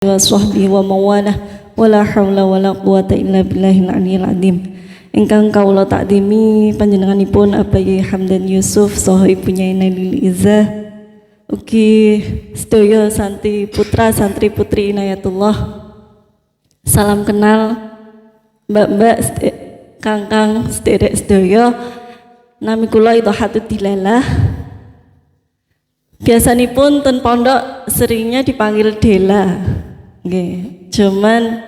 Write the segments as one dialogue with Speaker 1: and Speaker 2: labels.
Speaker 1: wa sahbihi wa mawalah wala haula wala quwata illa billahil aliyil azim. Ingkang kawula takdimi panjenenganipun Abayi Hamdan Yusuf saha Ibu Nyai Nailil Izzah ugi sedaya santri putra santri putri Inayatullah. Salam kenal mbak-mbak kangkang sederek sedaya. Nami kula Idhahatud Dilalah. Biasanipun ten pondok seringnya dipanggil Dela. Nggih, cuman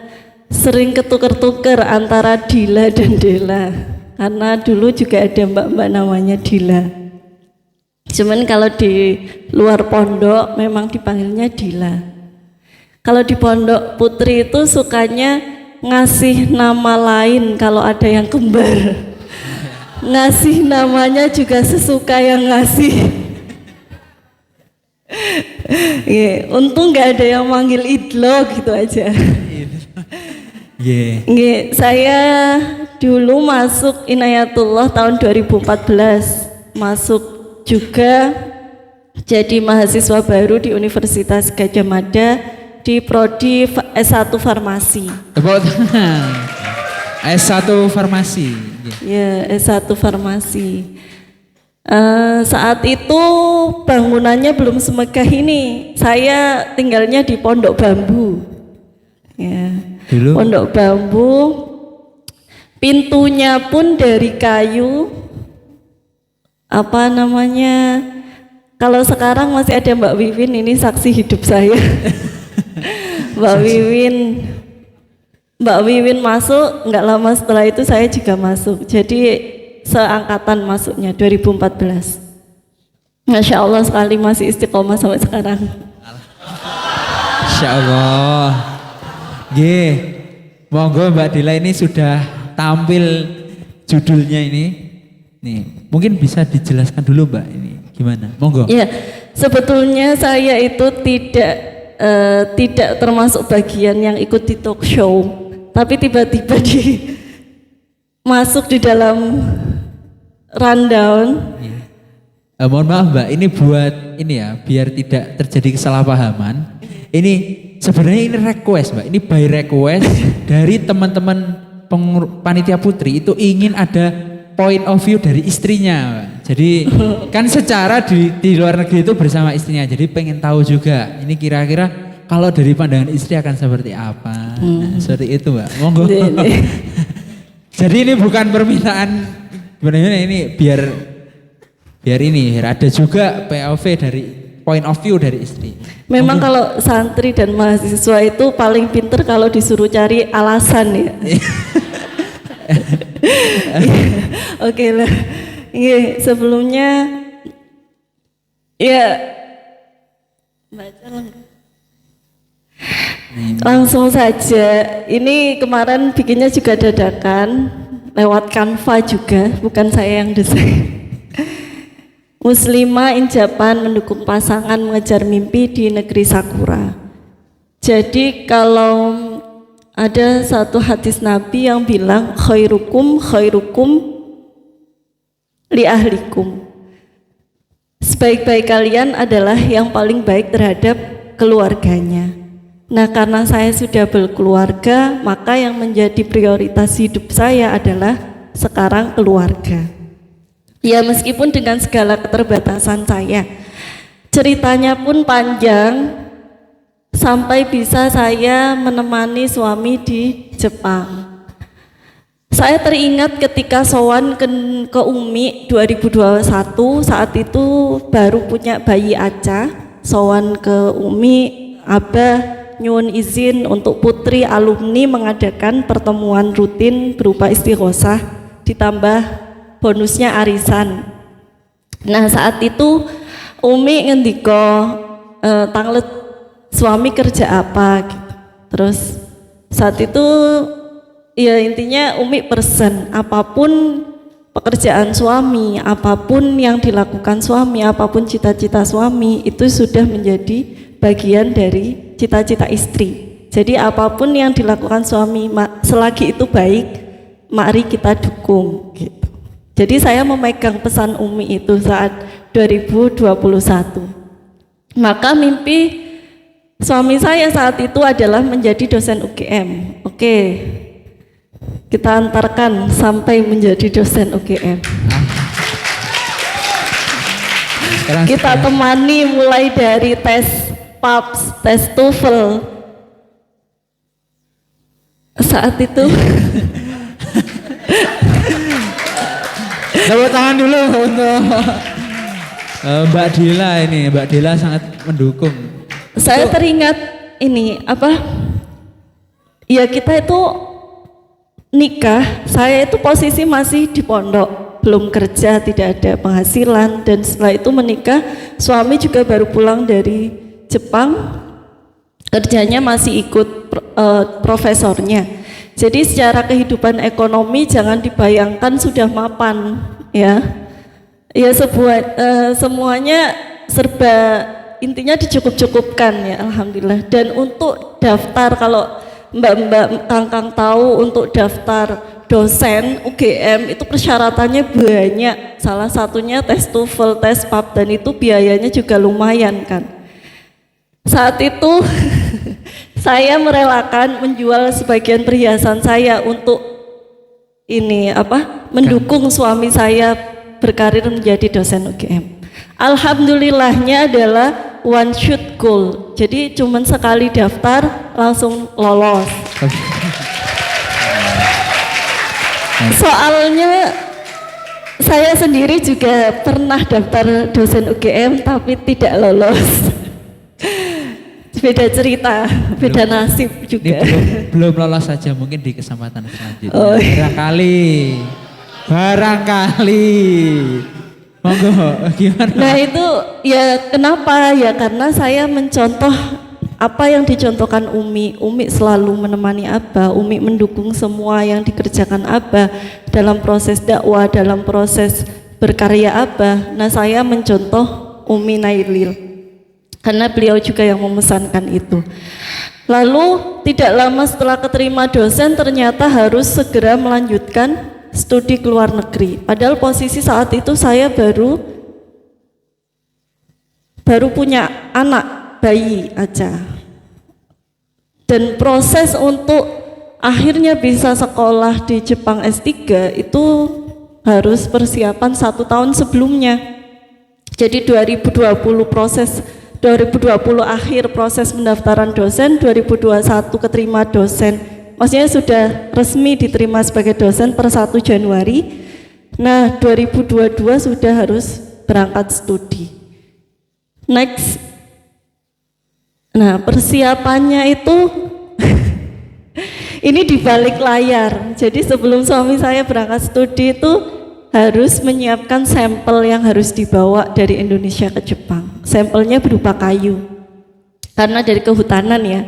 Speaker 1: sering ketuker-tuker antara Dila dan Dela. Karena dulu juga ada mbak-mbak namanya Dila. Cuman kalau di luar pondok memang dipanggilnya Dila. Kalau di pondok putri itu sukanya ngasih nama lain kalau ada yang kembar. Ngasih namanya juga sesuka yang ngasih. Untung nggak ada yang manggil Idlo gitu aja. Saya dulu masuk Inayatullah tahun 2014, masuk juga jadi mahasiswa baru di Universitas Gadjah Mada di prodi S1 Farmasi.
Speaker 2: S1 Farmasi.
Speaker 1: Ya, S1 Farmasi. Saat itu bangunannya belum semegah ini. Saya tinggalnya di Pondok Bambu. Ya, dulu. Pondok Bambu. Pintunya pun dari kayu. Apa namanya? Kalau sekarang masih ada Mbak Wiwin, ini saksi hidup saya. Mbak Wiwin masuk, nggak lama setelah itu saya juga masuk. Jadi seangkatan masuknya 2014. Masya Allah sekali masih istiqomah sampai sekarang.
Speaker 2: Masya Allah. Monggo Mbak Dila ini sudah tampil judulnya ini. Nih, mungkin bisa dijelaskan dulu Mbak ini gimana? Monggo.
Speaker 1: Ya, sebetulnya saya itu tidak termasuk bagian yang ikut di talk show, tapi tiba-tiba masuk di dalam rundown.
Speaker 2: Mohon maaf Mbak, ini buat ini ya, biar tidak terjadi kesalahpahaman. Ini sebenarnya ini request Mbak, ini by request dari teman-teman panitia putri itu ingin ada point of view dari istrinya Mbak. Jadi kan secara di luar negeri itu bersama istrinya, jadi pengen tahu juga ini kira-kira kalau dari pandangan istri akan seperti apa. Nah, seperti itu Mbak, monggo. Jadi ini bukan permintaan, sebenarnya ini biar ada juga POV dari point of view dari istri.
Speaker 1: Memang kalau santri dan mahasiswa itu paling pinter kalau disuruh cari alasan ya. Oke lah. Sebelumnya ya baca langsung saja. Ini kemarin bikinnya juga dadakan lewat Canva juga, bukan saya yang desain. Muslimah in Japan mendukung pasangan mengejar mimpi di negeri Sakura. Jadi kalau ada satu hadis Nabi yang bilang khairukum li ahlikum. Sebaik-baik kalian adalah yang paling baik terhadap keluarganya. Nah, karena saya sudah berkeluarga, maka yang menjadi prioritas hidup saya adalah sekarang keluarga. Ya, meskipun dengan segala keterbatasan saya. Ceritanya pun panjang sampai bisa saya menemani suami di Jepang. Saya teringat ketika sowan ke Umi 2021, saat itu baru punya bayi Aca. Sowan ke Umi, Abah nyuwun izin untuk putri alumni mengadakan pertemuan rutin berupa istighosah ditambah bonusnya arisan. Nah, saat itu Umi ngendiko tanglet suami kerja apa gitu. Terus saat itu ya intinya Umi pesen apapun pekerjaan suami, apapun yang dilakukan suami, apapun cita-cita suami itu sudah menjadi bagian dari cita-cita istri. Jadi apapun yang dilakukan suami selagi itu baik, mari kita dukung gitu. Jadi saya memegang pesan Umi itu saat 2021. Maka mimpi Suami saya saat itu adalah menjadi dosen UGM. Oke, kita antarkan sampai menjadi dosen UGM. Kita temani mulai dari tes PAPS, tes TOEFL. Saat itu
Speaker 2: tepuk tangan dulu untuk Mbak Dila ini. Mbak Dila sangat mendukung.
Speaker 1: Saya teringat ini ya kita itu nikah, saya itu posisi masih di pondok, belum kerja, tidak ada penghasilan, dan setelah itu menikah, suami juga baru pulang dari Jepang, kerjanya masih ikut profesornya. Jadi secara kehidupan ekonomi jangan dibayangkan sudah mapan, ya semuanya serba intinya dicukup-cukupkan ya, alhamdulillah. Dan untuk daftar, kalau mbak-mbak kang tahu, untuk daftar dosen UGM itu persyaratannya banyak, salah satunya tes TOEFL, tes PAP, dan itu biayanya juga lumayan kan. Saat itu saya merelakan menjual sebagian perhiasan saya untuk mendukung suami saya berkarir menjadi dosen UGM. Alhamdulillahnya adalah one shot goal, jadi cuman sekali daftar langsung lolos. Soalnya saya sendiri juga pernah daftar dosen UGM tapi tidak lolos. Beda cerita, beda nasib juga.
Speaker 2: Ini belum lolos saja, mungkin di kesempatan selanjutnya.
Speaker 1: Oh.
Speaker 2: Barangkali. Monggo, gimana?
Speaker 1: Nah itu ya kenapa ya, karena saya mencontoh apa yang dicontohkan Umi. Umi selalu menemani Abah, Umi mendukung semua yang dikerjakan Abah dalam proses dakwah, dalam proses berkarya Abah. Nah saya mencontoh Umi Nailil karena beliau juga yang memesankan itu. Lalu tidak lama setelah keterima dosen ternyata harus segera melanjutkan studi ke luar negeri. Padahal posisi saat itu saya baru punya anak bayi aja. Dan proses untuk akhirnya bisa sekolah di Jepang S3 itu harus persiapan 1 tahun sebelumnya. Jadi 2020 akhir proses pendaftaran dosen, 2021 keterima dosen. Maksudnya sudah resmi diterima sebagai dosen per 1 Januari. Nah 2022 sudah harus berangkat studi. Next. Nah persiapannya itu ini di balik layar. Jadi sebelum suami saya berangkat studi itu harus menyiapkan sampel yang harus dibawa dari Indonesia ke Jepang. Sampelnya berupa kayu. Karena dari kehutanan ya.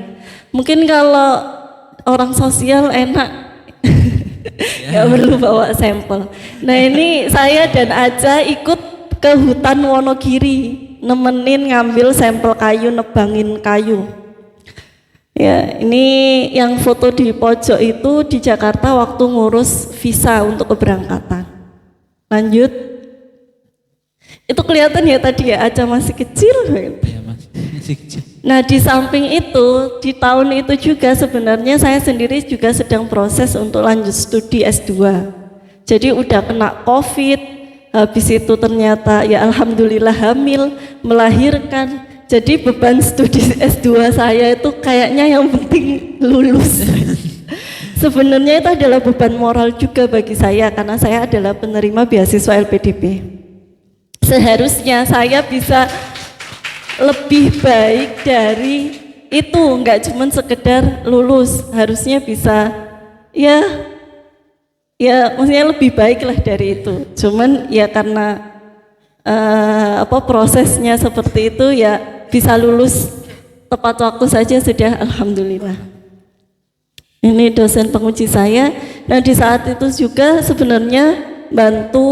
Speaker 1: Mungkin kalau orang sosial enak nggak perlu bawa sampel. Nah ini saya dan Aja ikut ke hutan Wonogiri, nemenin ngambil sampel kayu, nebangin kayu. Ya ini yang foto di pojok itu di Jakarta waktu ngurus visa untuk keberangkatan. Lanjut, itu kelihatan ya tadi ya, Aja masih kecil.
Speaker 2: Ya, masih kecil.
Speaker 1: Nah di samping itu, di tahun itu juga sebenarnya saya sendiri juga sedang proses untuk lanjut studi S2. Jadi udah kena COVID, habis itu ternyata ya alhamdulillah hamil, melahirkan. Jadi beban studi S2 saya itu kayaknya yang penting lulus. Sebenarnya itu adalah beban moral juga bagi saya karena saya adalah penerima beasiswa LPDP. Seharusnya saya bisa lebih baik dari itu, nggak cuma sekedar lulus, harusnya bisa ya maksudnya lebih baik lah dari itu. Cuman ya karena prosesnya seperti itu ya bisa lulus tepat waktu saja sudah alhamdulillah. Ini dosen penguji saya. Nah di saat itu juga sebenarnya bantu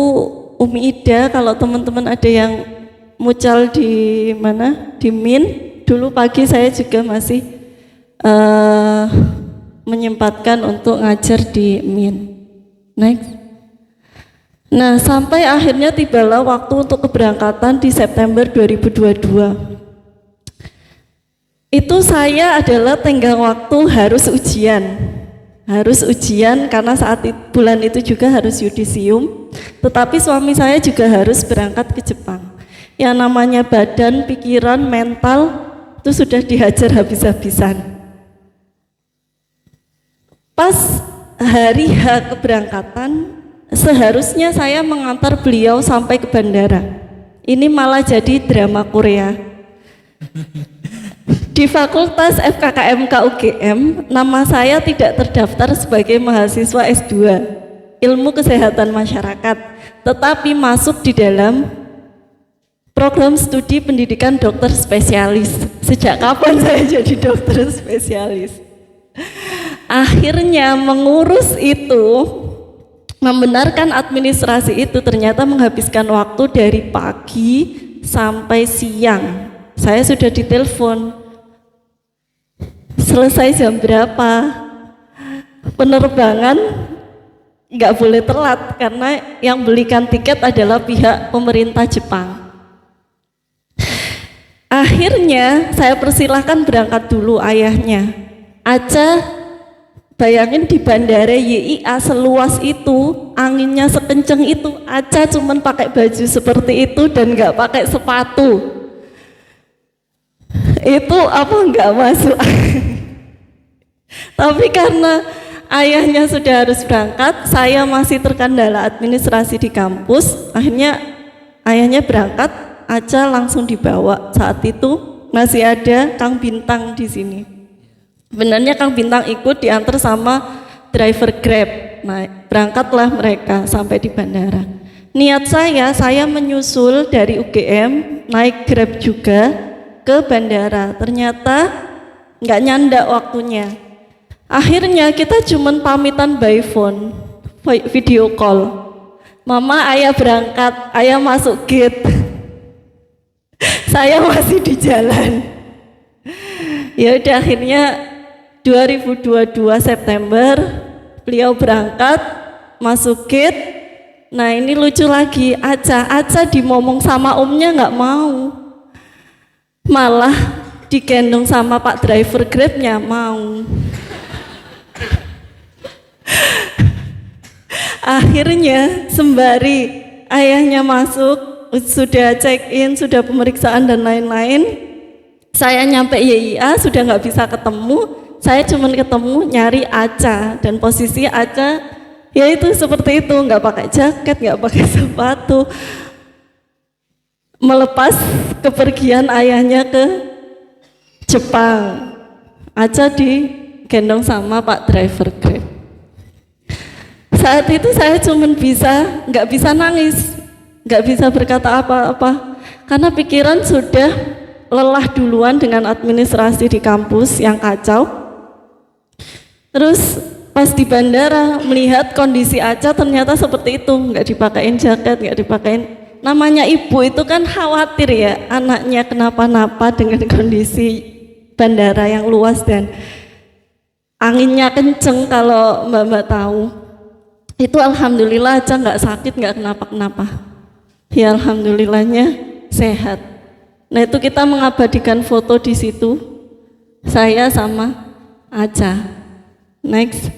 Speaker 1: Umi Ida, kalau teman-teman ada yang mucal di mana, di MIN, dulu pagi saya juga masih menyempatkan untuk ngajar di MIN. Next. Nah sampai akhirnya tibalah waktu untuk keberangkatan di September 2022. Itu saya adalah tenggang waktu harus ujian karena bulan itu juga harus yudisium, tetapi suami saya juga harus berangkat ke Jepang. Yang namanya badan, pikiran, mental itu sudah dihajar habis-habisan. Pas hari H keberangkatan, seharusnya saya mengantar beliau sampai ke bandara. Ini malah jadi drama Korea. Di Fakultas FKKMK UGM, nama saya tidak terdaftar sebagai mahasiswa S2 Ilmu Kesehatan Masyarakat, tetapi masuk di dalam program studi pendidikan dokter spesialis. Sejak kapan saya jadi dokter spesialis? Akhirnya mengurus itu, membenarkan administrasi itu ternyata menghabiskan waktu dari pagi sampai siang. Saya sudah ditelepon, selesai jam berapa, penerbangan nggak boleh telat karena yang belikan tiket adalah pihak pemerintah Jepang. Akhirnya saya persilahkan berangkat dulu ayahnya. Aca, bayangin di bandara YIA seluas itu, anginnya sekenceng itu, Aca cuman pakai baju seperti itu dan nggak pakai sepatu. Itu apa nggak masuk? Tapi karena ayahnya sudah harus berangkat, saya masih terkendala administrasi di kampus. Akhirnya ayahnya berangkat, Aca langsung dibawa. Saat itu masih ada Kang Bintang di sini. Sebenarnya Kang Bintang ikut diantar sama driver Grab. Nah, berangkatlah mereka sampai di bandara. Niat saya menyusul dari UGM, naik Grab juga ke bandara. Ternyata nggak nyandak waktunya. Akhirnya kita cuman pamitan by phone, video call. Mama, ayah berangkat, ayah masuk gate. Saya masih di jalan. Ya udah, akhirnya 2022 September beliau berangkat, masuk gate. Nah ini lucu lagi, Aca dimomong sama omnya nggak mau, malah digendong sama Pak driver Grabnya mau. Akhirnya sembari ayahnya masuk, sudah check in, sudah pemeriksaan dan lain-lain, saya nyampe YIA sudah nggak bisa ketemu. Saya cuma ketemu nyari Aca, dan posisi Aca ya itu seperti itu, nggak pakai jaket, nggak pakai sepatu, melepas kepergian ayahnya ke Jepang. Aca digendong sama Pak driver Grab. Saat itu saya cuma nggak bisa nangis, nggak bisa berkata apa-apa, karena pikiran sudah lelah duluan dengan administrasi di kampus yang kacau. Terus pas di bandara melihat kondisi Aca ternyata seperti itu, nggak dipakein jaket, nggak dipakein. Namanya ibu itu kan khawatir ya anaknya kenapa-napa dengan kondisi bandara yang luas dan anginnya kenceng kalau mbak-mbak tahu. Itu alhamdulillah Aca nggak sakit, nggak kenapa-kenapa. Ya alhamdulillahnya sehat. Nah itu kita mengabadikan foto di situ, saya sama Aca. Next.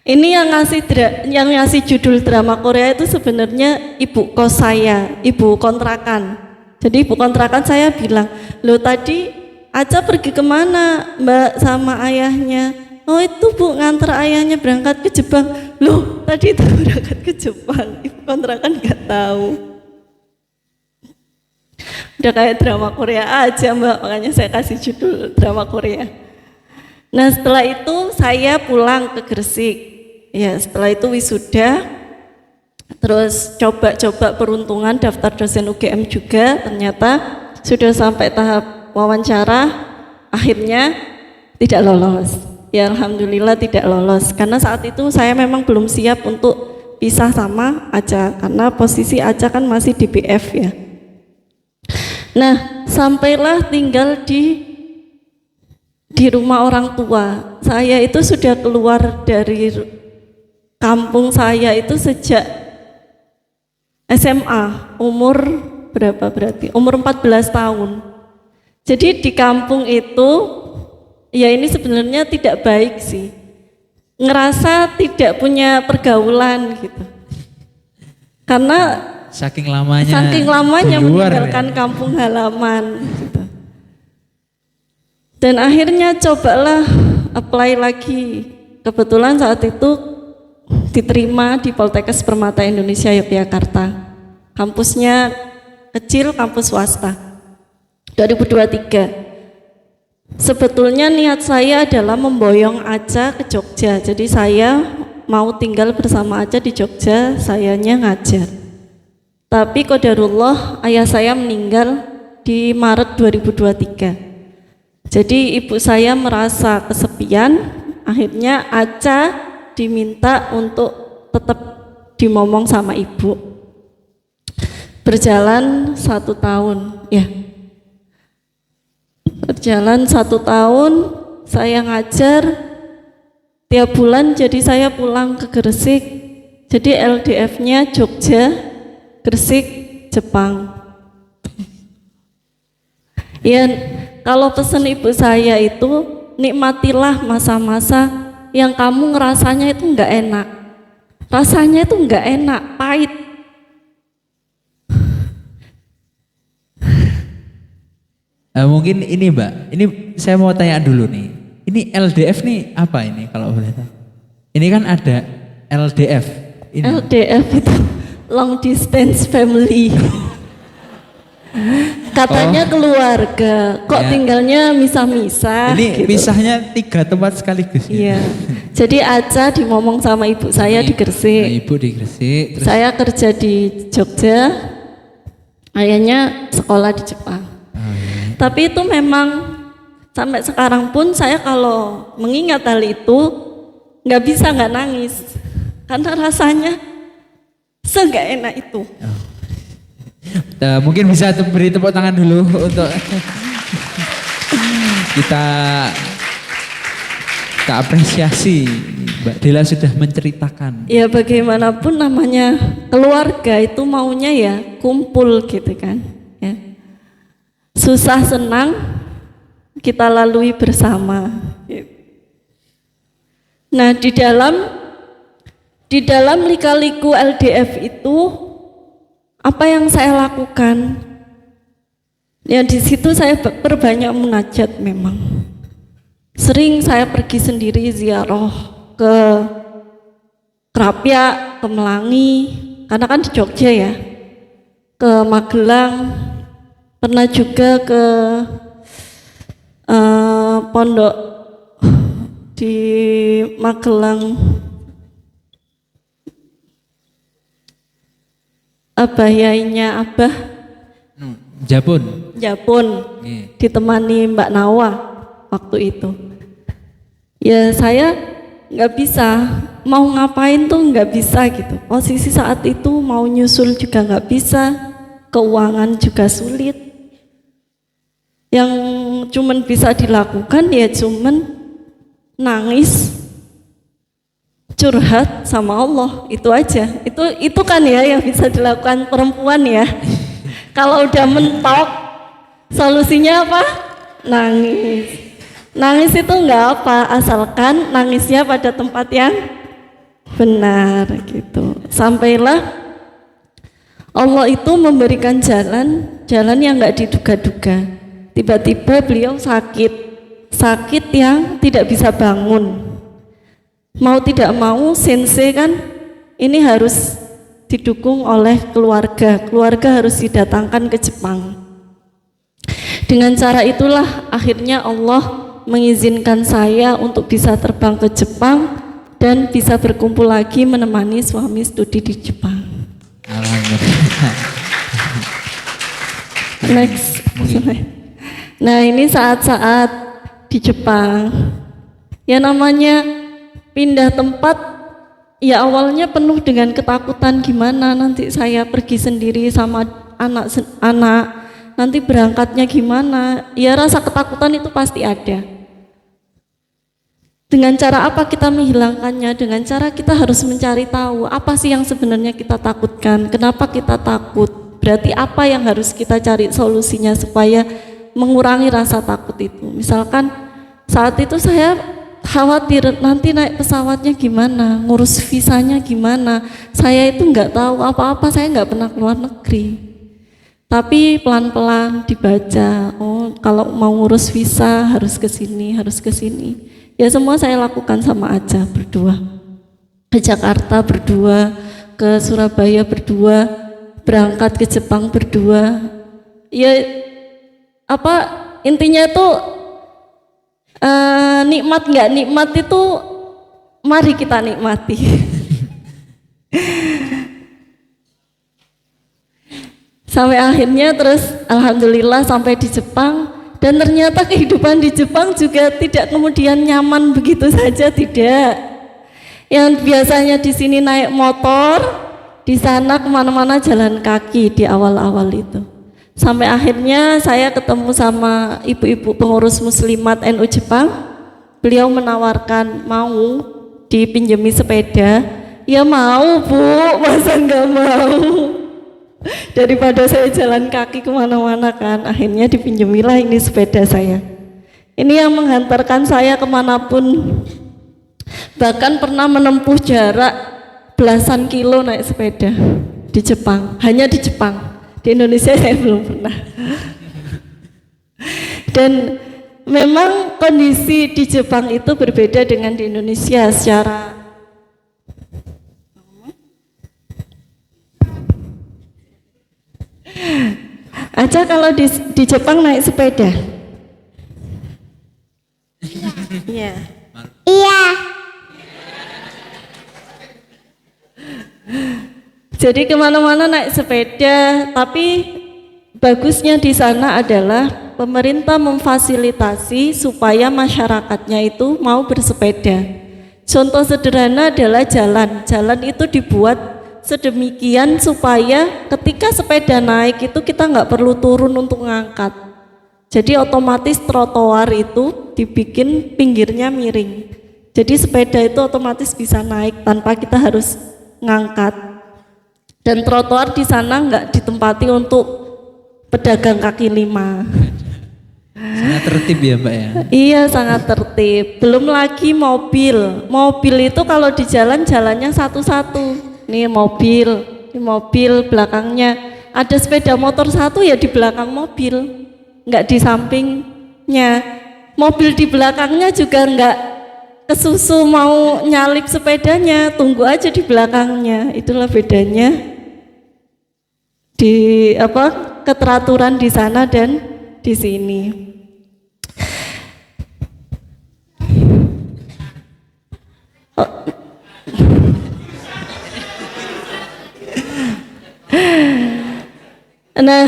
Speaker 1: Ini yang ngasih judul drama Korea itu sebenarnya ibu kos saya, ibu kontrakan. Jadi ibu kontrakan saya bilang, loh tadi Aca pergi kemana mbak sama ayahnya? Oh itu bu, nganter ayahnya berangkat ke Jepang. Loh tadi itu berangkat ke Jepang, ibu kontrakan nggak tahu. Udah kayak drama Korea aja mbak, makanya saya kasih judul drama Korea. Nah setelah itu saya pulang ke Gresik. Ya setelah itu wisuda, terus coba-coba peruntungan daftar dosen UGM juga, ternyata sudah sampai tahap wawancara, akhirnya tidak lolos. Ya alhamdulillah tidak lolos, karena saat itu saya memang belum siap untuk pisah sama Aca, karena posisi Aca kan masih di BF ya. Nah sampailah tinggal di rumah orang tua. Saya itu sudah keluar dari kampung saya itu sejak SMA, umur berapa berarti? Umur 14 tahun. Jadi di kampung itu, ya ini sebenarnya tidak baik sih. Ngerasa tidak punya pergaulan gitu. Karena
Speaker 2: saking lamanya
Speaker 1: saking
Speaker 2: di
Speaker 1: lamanya
Speaker 2: luar
Speaker 1: meninggalkan
Speaker 2: ya.
Speaker 1: kampung halaman gitu. Dan akhirnya cobalah apply lagi. Kebetulan saat itu diterima di Poltekkes Permata Indonesia Yogyakarta. Kampusnya kecil, kampus swasta. 2023. Sebetulnya niat saya adalah memboyong Aca ke Jogja. Jadi saya mau tinggal bersama Aca di Jogja, sayanya ngajar. Tapi qadarullah ayah saya meninggal di Maret 2023. Jadi ibu saya merasa kesepian, akhirnya Aca diminta untuk tetap dimomong sama ibu. Berjalan 1 tahun, ya. Berjalan 1 tahun, saya ngajar tiap bulan, jadi saya pulang ke Gresik. Jadi LDF-nya Jogja, Gresik, Jepang. Ya, kalau pesan ibu saya itu, nikmatilah masa-masa yang kamu ngerasanya itu enggak enak. Rasanya itu enggak enak, pahit.
Speaker 2: Mungkin ini Mbak, ini saya mau tanya dulu nih. Ini LDF nih apa ini kalau boleh tahu? Ini kan ada LDF. Ini.
Speaker 1: LDF itu long distance family. Katanya keluarga, kok
Speaker 2: Ya.
Speaker 1: tinggalnya misah-misah.
Speaker 2: Ini
Speaker 1: gitu.
Speaker 2: pisahnya 3 tempat sekaligus.
Speaker 1: Iya. Jadi Aca dimomong sama ibu saya di Gresik.
Speaker 2: Nah, ibu di Gresik. Terus
Speaker 1: Saya kerja di Jogja. Ayahnya sekolah di Jepang.
Speaker 2: iya.
Speaker 1: Tapi itu memang sampai sekarang pun saya kalau mengingat hal itu nggak bisa nggak nangis karena rasanya nggak enak itu.
Speaker 2: Mungkin bisa beri tepuk tangan dulu untuk kita apresiasi Mbak Dela sudah menceritakan.
Speaker 1: Ya bagaimanapun namanya keluarga itu maunya ya kumpul gitu kan. Ya. Susah senang kita lalui bersama. Nah di dalam lika-liku LDF itu apa yang saya lakukan? Ya di situ saya perbanyak munajat memang. Sering saya pergi sendiri ziarah ke Krapyak, ke Melangi, karena kan di Jogja ya. Ke Magelang, pernah juga ke pondok di Magelang. Yainya Abah
Speaker 2: Japun. Iya.
Speaker 1: ditemani Mbak Nawa waktu itu. Ya saya nggak bisa, mau ngapain tuh nggak bisa gitu. Posisi saat itu mau nyusul juga nggak bisa, keuangan juga sulit. Yang cuman bisa dilakukan ya cuman nangis, curhat sama Allah, itu aja. Itu kan ya yang bisa dilakukan perempuan ya. Kalau udah mentok, solusinya apa? Nangis. Nangis itu enggak apa, asalkan nangisnya pada tempat yang benar gitu. Sampailah Allah itu memberikan jalan yang enggak diduga-duga. Tiba-tiba beliau sakit yang tidak bisa bangun. Mau tidak mau sensei kan ini harus didukung oleh keluarga harus didatangkan ke Jepang. Dengan cara itulah akhirnya Allah mengizinkan saya untuk bisa terbang ke Jepang dan bisa berkumpul lagi menemani suami studi di Jepang.
Speaker 2: Alhamdulillah.
Speaker 1: Next. Nah ini saat-saat di Jepang ya namanya pindah tempat, ya awalnya penuh dengan ketakutan gimana nanti saya pergi sendiri sama anak-anak, nanti berangkatnya gimana, ya rasa ketakutan itu pasti ada. Dengan cara apa kita menghilangkannya? Dengan cara kita harus mencari tahu apa sih yang sebenarnya kita takutkan, kenapa kita takut, berarti apa yang harus kita cari solusinya supaya mengurangi rasa takut itu. Misalkan saat itu saya khawatir nanti naik pesawatnya gimana, ngurus visanya gimana. Saya itu nggak tahu apa-apa, saya nggak pernah keluar negeri. Tapi pelan-pelan dibaca, oh kalau mau ngurus visa harus ke sini, harus ke sini. Ya semua saya lakukan sama aja, berdua. Ke Jakarta berdua, ke Surabaya berdua, berangkat ke Jepang berdua. Ya apa intinya tuh nikmat nggak nikmat itu mari kita nikmati. Sampai akhirnya terus alhamdulillah sampai di Jepang, dan ternyata kehidupan di Jepang juga tidak kemudian nyaman begitu saja, tidak. Yang biasanya di sini naik motor, di sana kemana-mana jalan kaki di awal-awal itu. Sampai akhirnya saya ketemu sama ibu-ibu pengurus muslimat NU Jepang. Beliau menawarkan mau dipinjemi sepeda. Ya mau Bu, masa nggak mau? Daripada saya jalan kaki kemana-mana kan, akhirnya dipinjemilah ini sepeda saya. Ini yang menghantarkan saya kemanapun. Bahkan pernah menempuh jarak belasan kilo naik sepeda di Jepang, hanya di Jepang. Di Indonesia saya belum pernah. Dan memang kondisi di Jepang itu berbeda dengan di Indonesia secara aja kalau di Jepang naik sepeda. Iya. Iya. Jadi kemana-mana naik sepeda, tapi bagusnya di sana adalah pemerintah memfasilitasi supaya masyarakatnya itu mau bersepeda. Contoh sederhana adalah jalan. Jalan itu dibuat sedemikian supaya ketika sepeda naik itu kita nggak perlu turun untuk ngangkat. Jadi otomatis trotoar itu dibikin pinggirnya miring. Jadi sepeda itu otomatis bisa naik tanpa kita harus ngangkat. Dan trotoar di sana nggak ditempati untuk pedagang kaki lima.
Speaker 2: Sangat tertib ya Mbak ya?
Speaker 1: Iya sangat tertib. Belum lagi mobil. Mobil itu kalau di jalan jalannya satu-satu. Ini mobil belakangnya ada sepeda motor satu ya di belakang mobil, nggak di sampingnya. Mobil di belakangnya juga nggak kesusu mau nyalip sepedanya, tunggu aja di belakangnya. Itulah bedanya di keteraturan di sana dan di sini. Nah,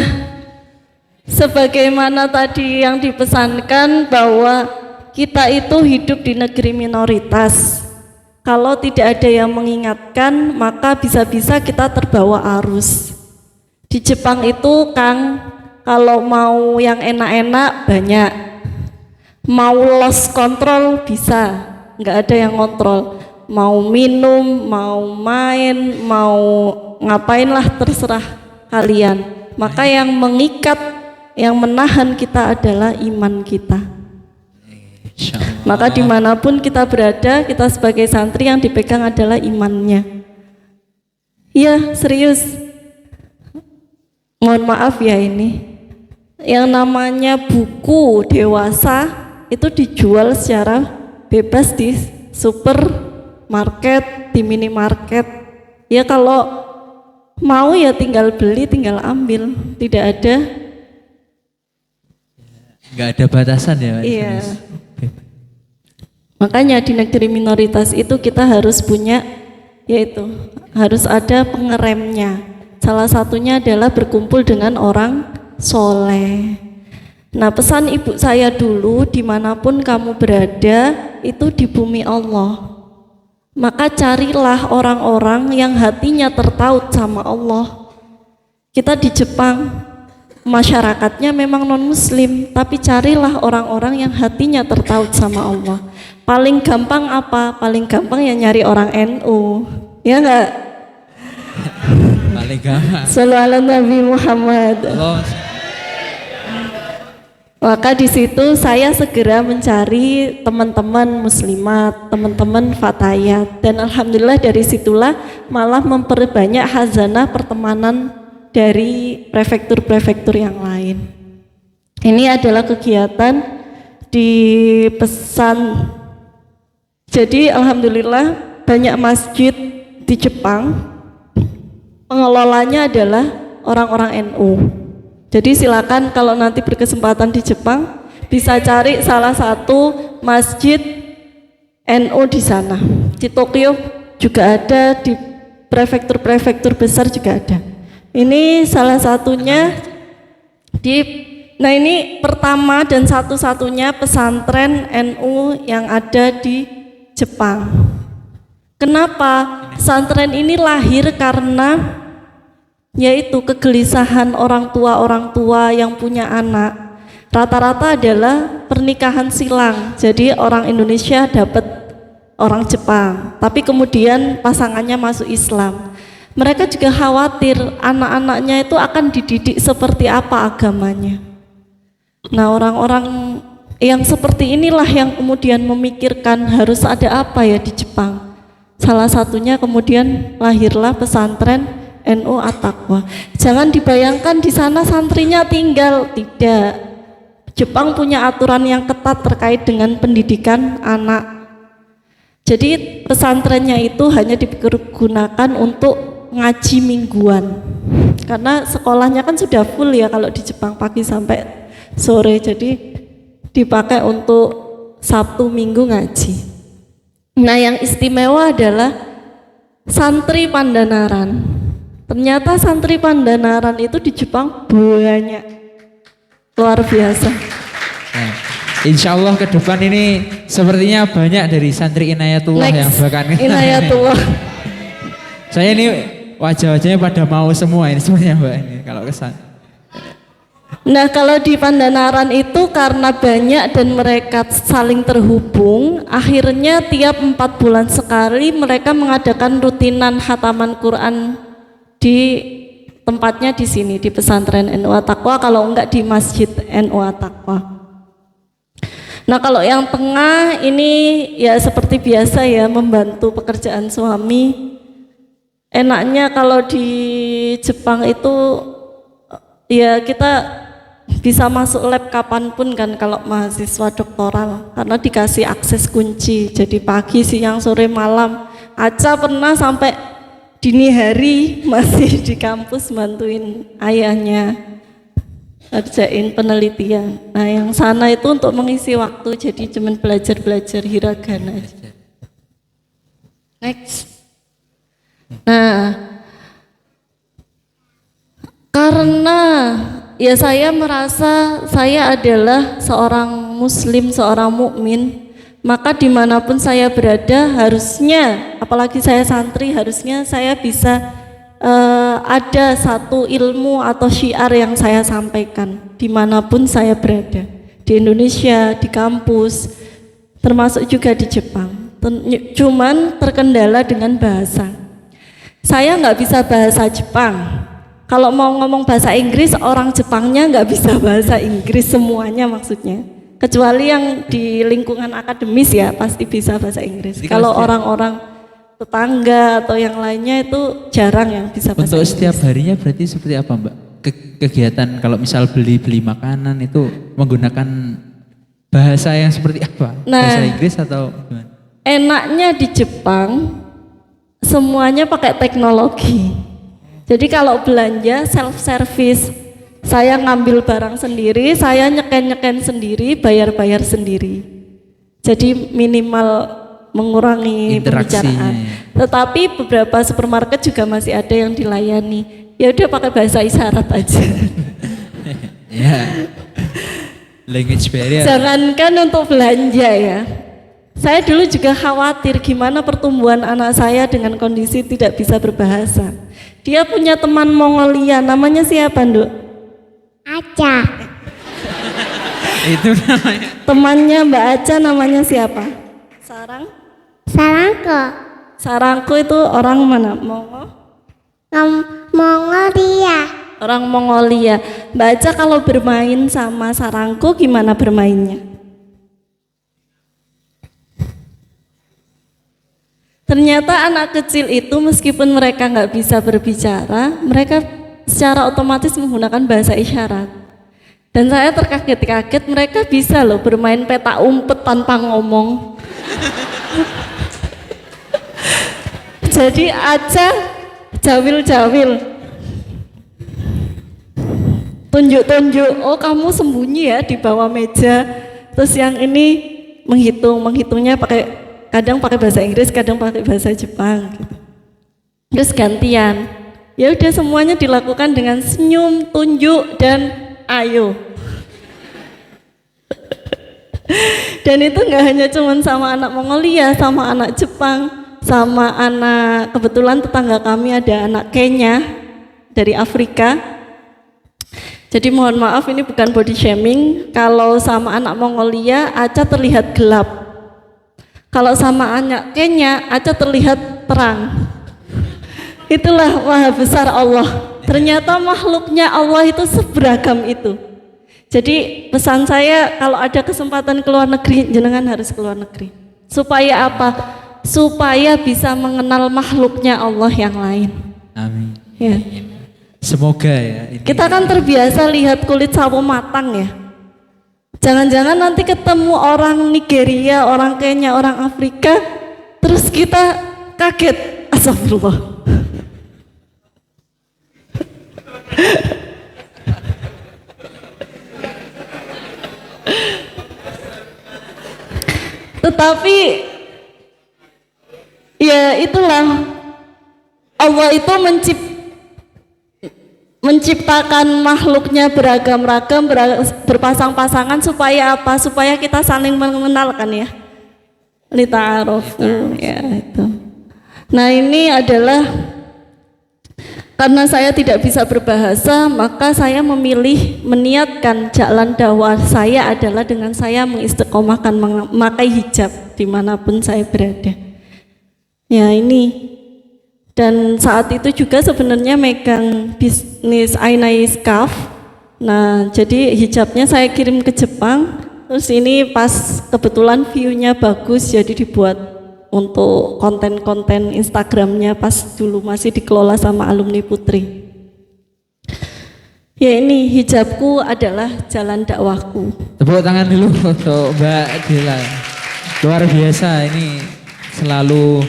Speaker 1: sebagaimana tadi yang dipesankan bahwa kita itu hidup di negeri minoritas. Kalau tidak ada yang mengingatkan, maka bisa-bisa kita terbawa arus. Di Jepang itu Kang, kalau mau yang enak-enak banyak, mau lost control bisa, nggak ada yang kontrol. Mau minum, mau main, mau ngapain lah terserah kalian. Maka yang mengikat, yang menahan kita adalah iman kita. Maka dimanapun kita berada, kita sebagai santri yang dipegang adalah imannya. Iya serius. Mohon maaf ya ini. Yang namanya buku dewasa itu dijual secara bebas di supermarket, di minimarket. Ya kalau mau ya tinggal beli, tinggal ambil, tidak ada.
Speaker 2: Nggak ada batasan ya Pak?
Speaker 1: Iya. Makanya di negeri minoritas itu kita harus punya, yaitu harus ada pengeremnya. Salah satunya adalah berkumpul dengan orang soleh. Nah pesan ibu saya dulu, dimanapun kamu berada itu di bumi Allah, maka carilah orang-orang yang hatinya tertaut sama Allah. Kita di Jepang masyarakatnya memang non muslim, tapi carilah orang-orang yang hatinya tertaut sama Allah. Paling gampang apa? Paling gampang ya nyari orang NU, ya enggak?
Speaker 2: Paling gampang.
Speaker 1: Shallallahu Nabi Muhammad. Maka di situ saya segera mencari teman-teman muslimat, teman-teman fatayat, dan alhamdulillah dari situlah malah memperbanyak hazanah pertemanan dari prefektur-prefektur yang lain. Ini adalah kegiatan di pesan. Jadi alhamdulillah banyak masjid di Jepang pengelolanya adalah orang-orang NU. Jadi silakan kalau nanti berkesempatan di Jepang bisa cari salah satu masjid NU di sana. Di Tokyo juga ada, di prefektur-prefektur besar juga ada. Ini salah satunya nah ini pertama dan satu-satunya pesantren NU yang ada di Jepang. Kenapa? Pesantren ini lahir karena yaitu kegelisahan orang tua yang punya anak. Rata-rata adalah pernikahan silang. Jadi orang Indonesia dapat orang Jepang, tapi kemudian pasangannya masuk Islam. Mereka juga khawatir anak-anaknya itu akan dididik seperti apa agamanya. Nah, orang-orang yang seperti inilah yang kemudian memikirkan harus ada apa ya di Jepang. Salah satunya kemudian lahirlah pesantren NU At-Taqwa. Jangan dibayangkan di sana santrinya tinggal, tidak. Jepang punya aturan yang ketat terkait dengan pendidikan anak. Jadi pesantrennya itu hanya digunakan untuk ngaji mingguan. Karena sekolahnya kan sudah full ya kalau di Jepang pagi sampai sore. Jadi dipakai untuk Sabtu Minggu ngaji. Nah, yang istimewa adalah santri Pandanaran. Ternyata santri Pandanaran itu di Jepang banyak, luar biasa.
Speaker 2: Nah, insya Allah ke depan ini sepertinya banyak dari santri Inayatullah yang bahkan
Speaker 1: Inayatullah.
Speaker 2: Saya ini wajah-wajahnya pada mau semua ini sebenarnya Mbak ini kalau kesan.
Speaker 1: Nah, kalau di Pandanaran itu karena banyak dan mereka saling terhubung, akhirnya tiap 4 bulan sekali mereka mengadakan rutinan khataman Quran di tempatnya di sini, di pesantren NU At-Taqwa, kalau enggak di masjid NU At-Taqwa. Nah, kalau yang tengah ini ya seperti biasa ya, membantu pekerjaan suami. Enaknya kalau di Jepang itu ya kita bisa masuk lab kapanpun kan kalau mahasiswa doktoral, karena dikasih akses kunci. Jadi pagi, siang, sore, malam. Aca pernah sampai dini hari masih di kampus bantuin ayahnya kerjain penelitian. Nah, yang sana itu untuk mengisi waktu, jadi cuman belajar hiragana aja. Next. Nah, karena ya saya merasa saya adalah seorang muslim, seorang mukmin, maka dimanapun saya berada harusnya, apalagi saya santri, harusnya saya bisa ada satu ilmu atau syiar yang saya sampaikan dimanapun saya berada, di Indonesia, di kampus, termasuk juga di Jepang. Cuman terkendala dengan bahasa. Saya nggak bisa bahasa Jepang. Kalau mau ngomong bahasa Inggris, orang Jepangnya nggak bisa bahasa Inggris semuanya maksudnya. Kecuali yang di lingkungan akademis ya pasti bisa bahasa Inggris. Kalau orang-orang tetangga atau yang lainnya itu jarang yang bisa bahasa Inggris. Untuk
Speaker 2: setiap harinya berarti seperti apa Mbak? Kegiatan kalau misal beli makanan itu menggunakan bahasa yang seperti apa?
Speaker 1: Nah,
Speaker 2: bahasa Inggris atau gimana?
Speaker 1: Enaknya di Jepang semuanya pakai teknologi. Jadi kalau belanja self service, saya ngambil barang sendiri, saya nyeken sendiri, bayar sendiri. Jadi minimal mengurangi pembicaraan. Tetapi beberapa supermarket juga masih ada yang dilayani. Ya udah pakai bahasa isyarat aja.
Speaker 2: Ya. Language barrier.
Speaker 1: Jangankan untuk belanja ya. Saya dulu juga khawatir gimana pertumbuhan anak saya dengan kondisi tidak bisa berbahasa. Dia punya teman Mongolia, namanya siapa, Nduk?
Speaker 3: Aca.
Speaker 2: Itu namanya.
Speaker 1: Temannya Mbak Aca namanya siapa?
Speaker 3: Sarangko.
Speaker 1: Sarangko itu orang mana?
Speaker 3: Mongolia.
Speaker 1: Orang Mongolia. Mbak Aca kalau bermain sama sarangku gimana bermainnya? Ternyata anak kecil itu meskipun mereka nggak bisa berbicara, mereka secara otomatis menggunakan bahasa isyarat. Dan saya terkaget-kaget mereka bisa loh bermain peta umpet tanpa ngomong. Jadi Aca jawil-jawil, tunjuk-tunjuk, oh kamu sembunyi ya di bawah meja. Terus yang ini menghitungnya kadang pakai bahasa Inggris, kadang pakai bahasa Jepang gitu. Terus gantian. Ya udah semuanya dilakukan dengan senyum, tunjuk dan ayo. Dan itu nggak hanya cuman sama anak Mongolia, sama anak Jepang, sama anak, kebetulan tetangga kami ada anak Kenya dari Afrika. Jadi mohon maaf ini bukan body shaming. Kalau sama anak Mongolia, Aca terlihat gelap. Kalau sama anak Kenya, Aca terlihat terang. Itulah maha besar Allah. Ternyata makhluknya Allah itu seberagam itu. Jadi pesan saya kalau ada kesempatan ke luar negeri, jenengan harus ke luar negeri. Supaya apa? Supaya bisa mengenal makhluknya Allah yang lain.
Speaker 2: Amin.
Speaker 1: Ya.
Speaker 2: Semoga ya.
Speaker 1: Kita kan terbiasa lihat kulit sawo matang ya. Jangan-jangan nanti ketemu orang Nigeria, orang Kenya, orang Afrika, terus kita kaget. Astagfirullah. Tetapi ya itulah Allah itu menciptakan makhluknya beragam-ragam, berpasang-pasangan supaya apa? Supaya kita saling mengenalkan ya. Lita'arofu ya itu. Nah ini adalah karena saya tidak bisa berbahasa, maka saya memilih meniatkan jalan dakwah saya adalah dengan saya mengistiqomahkan memakai hijab dimanapun saya berada. Ya ini. Dan saat itu juga sebenarnya megang bisnis Ainai Scarf. Nah jadi hijabnya saya kirim ke Jepang. Terus ini pas kebetulan view-nya bagus jadi dibuat untuk konten-konten Instagramnya pas dulu masih dikelola sama alumni Putri. Ya ini hijabku adalah jalan dakwahku.
Speaker 2: Tepuk tangan dulu untuk Mbak Dela. Luar biasa ini selalu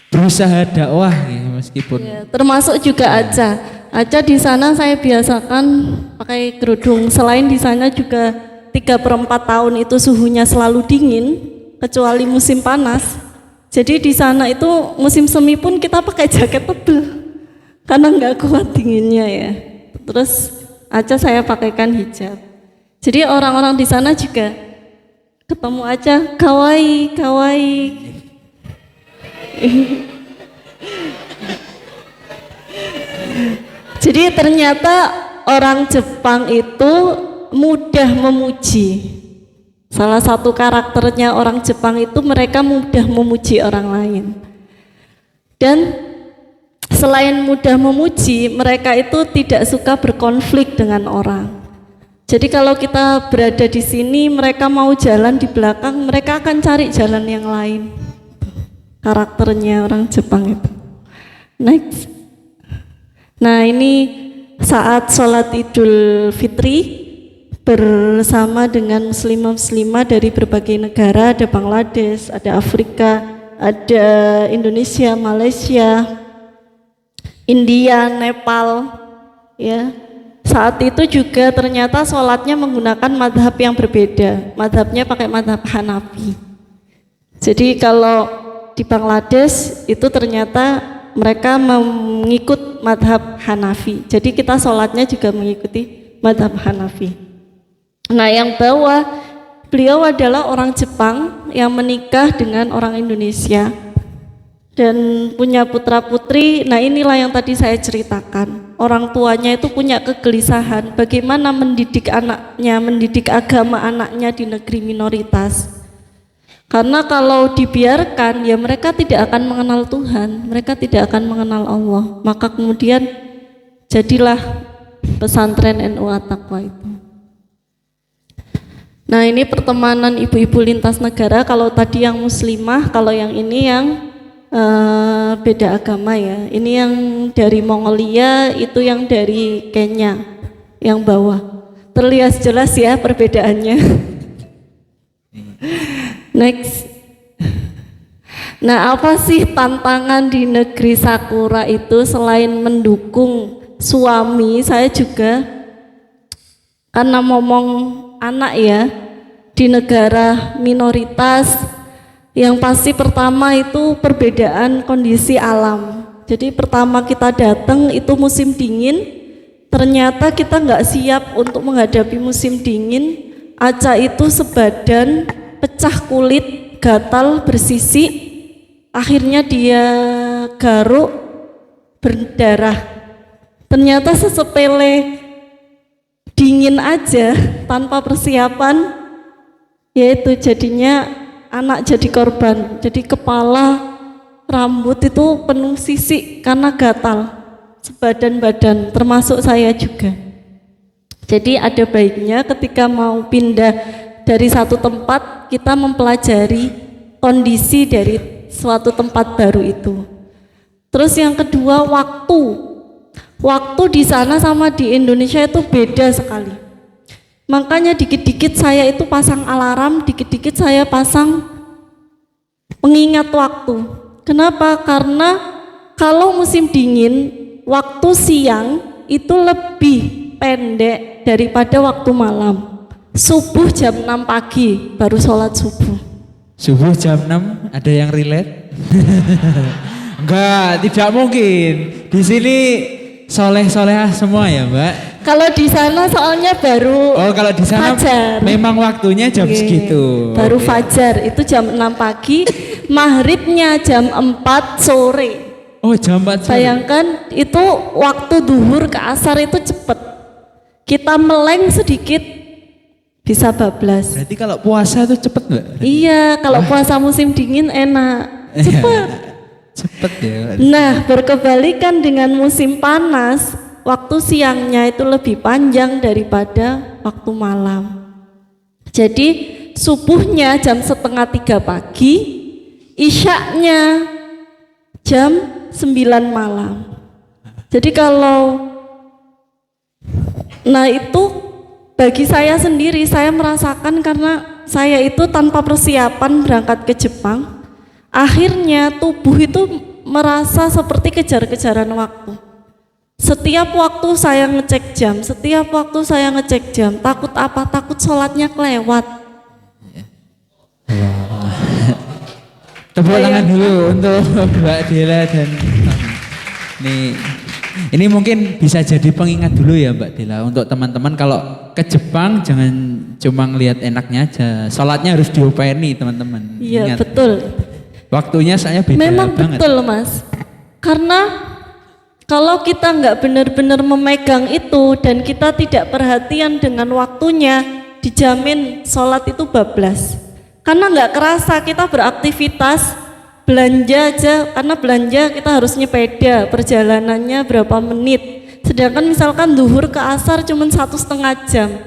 Speaker 2: berusaha dakwah ya, meskipun.
Speaker 1: Ya, termasuk juga Aca di sana saya biasakan pakai kerudung. Selain di sana juga 3/4 tahun itu suhunya selalu dingin. Kecuali musim panas. Jadi di sana itu musim semi pun kita pakai jaket tebal karena nggak kuat dinginnya ya. Terus Aca saya pakaikan hijab. Jadi orang-orang di sana juga ketemu Aca kawaii. Jadi ternyata orang Jepang itu mudah memuji. Salah satu karakternya orang Jepang itu mereka mudah memuji orang lain. Dan selain mudah memuji, mereka itu tidak suka berkonflik dengan orang. Jadi kalau kita berada di sini, mereka mau jalan di belakang, mereka akan cari jalan yang lain. Karakternya orang Jepang itu. Next. Nah ini saat sholat Idul Fitri bersama dengan muslimah dari berbagai negara, ada Bangladesh, ada Afrika, ada Indonesia, Malaysia, India, Nepal ya. Saat itu juga ternyata sholatnya menggunakan madhab yang berbeda. Madhabnya pakai madhab Hanafi. Jadi kalau di Bangladesh itu ternyata mereka mengikut madhab Hanafi. Jadi kita sholatnya juga mengikuti madhab Hanafi. Nah yang bawah, beliau adalah orang Jepang yang menikah dengan orang Indonesia dan punya putra putri. Nah inilah yang tadi saya ceritakan. Orang tuanya itu punya kegelisahan bagaimana mendidik anaknya, mendidik agama anaknya di negeri minoritas. Karena kalau dibiarkan ya mereka tidak akan mengenal Tuhan, mereka tidak akan mengenal Allah. Maka kemudian jadilah pesantren NU At-Taqwa itu. Nah, ini pertemanan ibu-ibu lintas negara. Kalau tadi yang muslimah, kalau yang ini yang beda agama ya. Ini yang dari Mongolia, itu yang dari Kenya, yang bawah. Terlihat jelas ya perbedaannya. Next. Nah, apa sih tantangan di negeri Sakura itu selain mendukung suami? Saya juga karena ngomong anak ya, di negara minoritas, yang pasti pertama itu perbedaan kondisi alam. Jadi pertama kita datang itu musim dingin, ternyata kita nggak siap untuk menghadapi musim dingin. Aca itu sebadan, pecah kulit, gatal, bersisik, akhirnya dia garuk, berdarah. Ternyata sesepele dingin aja tanpa persiapan, yaitu jadinya anak jadi korban. Jadi kepala, rambut itu penuh sisik karena gatal, sebadan badan, termasuk saya juga. Jadi ada baiknya ketika mau pindah dari satu tempat, kita mempelajari kondisi dari suatu tempat baru itu. Terus yang kedua, waktu di sana sama di Indonesia itu beda sekali. Makanya dikit-dikit saya itu pasang alarm, dikit-dikit saya pasang pengingat waktu. Kenapa? Karena kalau musim dingin, waktu siang itu lebih pendek daripada waktu malam. Subuh jam 6 pagi baru sholat subuh.
Speaker 2: Subuh jam 6, ada yang relate? Enggak, tidak mungkin. Di sini soleh-solehah semua ya, Mbak?
Speaker 1: Kalau di sana soalnya baru
Speaker 2: kalau di sana
Speaker 1: fajar.
Speaker 2: Memang waktunya jam segitu.
Speaker 1: Baru fajar, itu jam 6 pagi, maghribnya jam 4 sore.
Speaker 2: Oh, jam 4 sore.
Speaker 1: Bayangkan itu waktu duhur ke asar itu cepet. Kita meleng sedikit bisa bablas.
Speaker 2: Berarti kalau puasa itu cepet, Mbak?
Speaker 1: Iya, kalau puasa musim dingin enak, cepet.
Speaker 2: Cepet ya.
Speaker 1: Nah, berkebalikan dengan musim panas, waktu siangnya itu lebih panjang daripada waktu malam. Jadi subuhnya jam 2:30 pagi, isyaknya jam 9 malam. Jadi itu bagi saya sendiri, saya merasakan karena saya itu tanpa persiapan berangkat ke Jepang. Akhirnya tubuh itu merasa seperti kejar-kejaran waktu. Setiap waktu saya ngecek jam, takut apa? Takut sholatnya kelewat.
Speaker 2: Tepuk tangan dulu untuk Mbak Dela dan ini mungkin bisa jadi pengingat dulu ya Mbak Dela untuk teman-teman kalau ke Jepang jangan cuma ngelihat enaknya aja, sholatnya harus diopeni teman-teman.
Speaker 1: Iya betul.
Speaker 2: Waktunya saya beda
Speaker 1: memang
Speaker 2: banget.
Speaker 1: Betul Mas, karena kalau kita nggak benar-benar memegang itu dan kita tidak perhatian dengan waktunya, dijamin sholat itu bablas. Karena nggak kerasa kita beraktivitas, belanja aja, karena belanja kita harus nyepeda, perjalanannya berapa menit. Sedangkan misalkan duhur ke asar cuma 1,5 jam,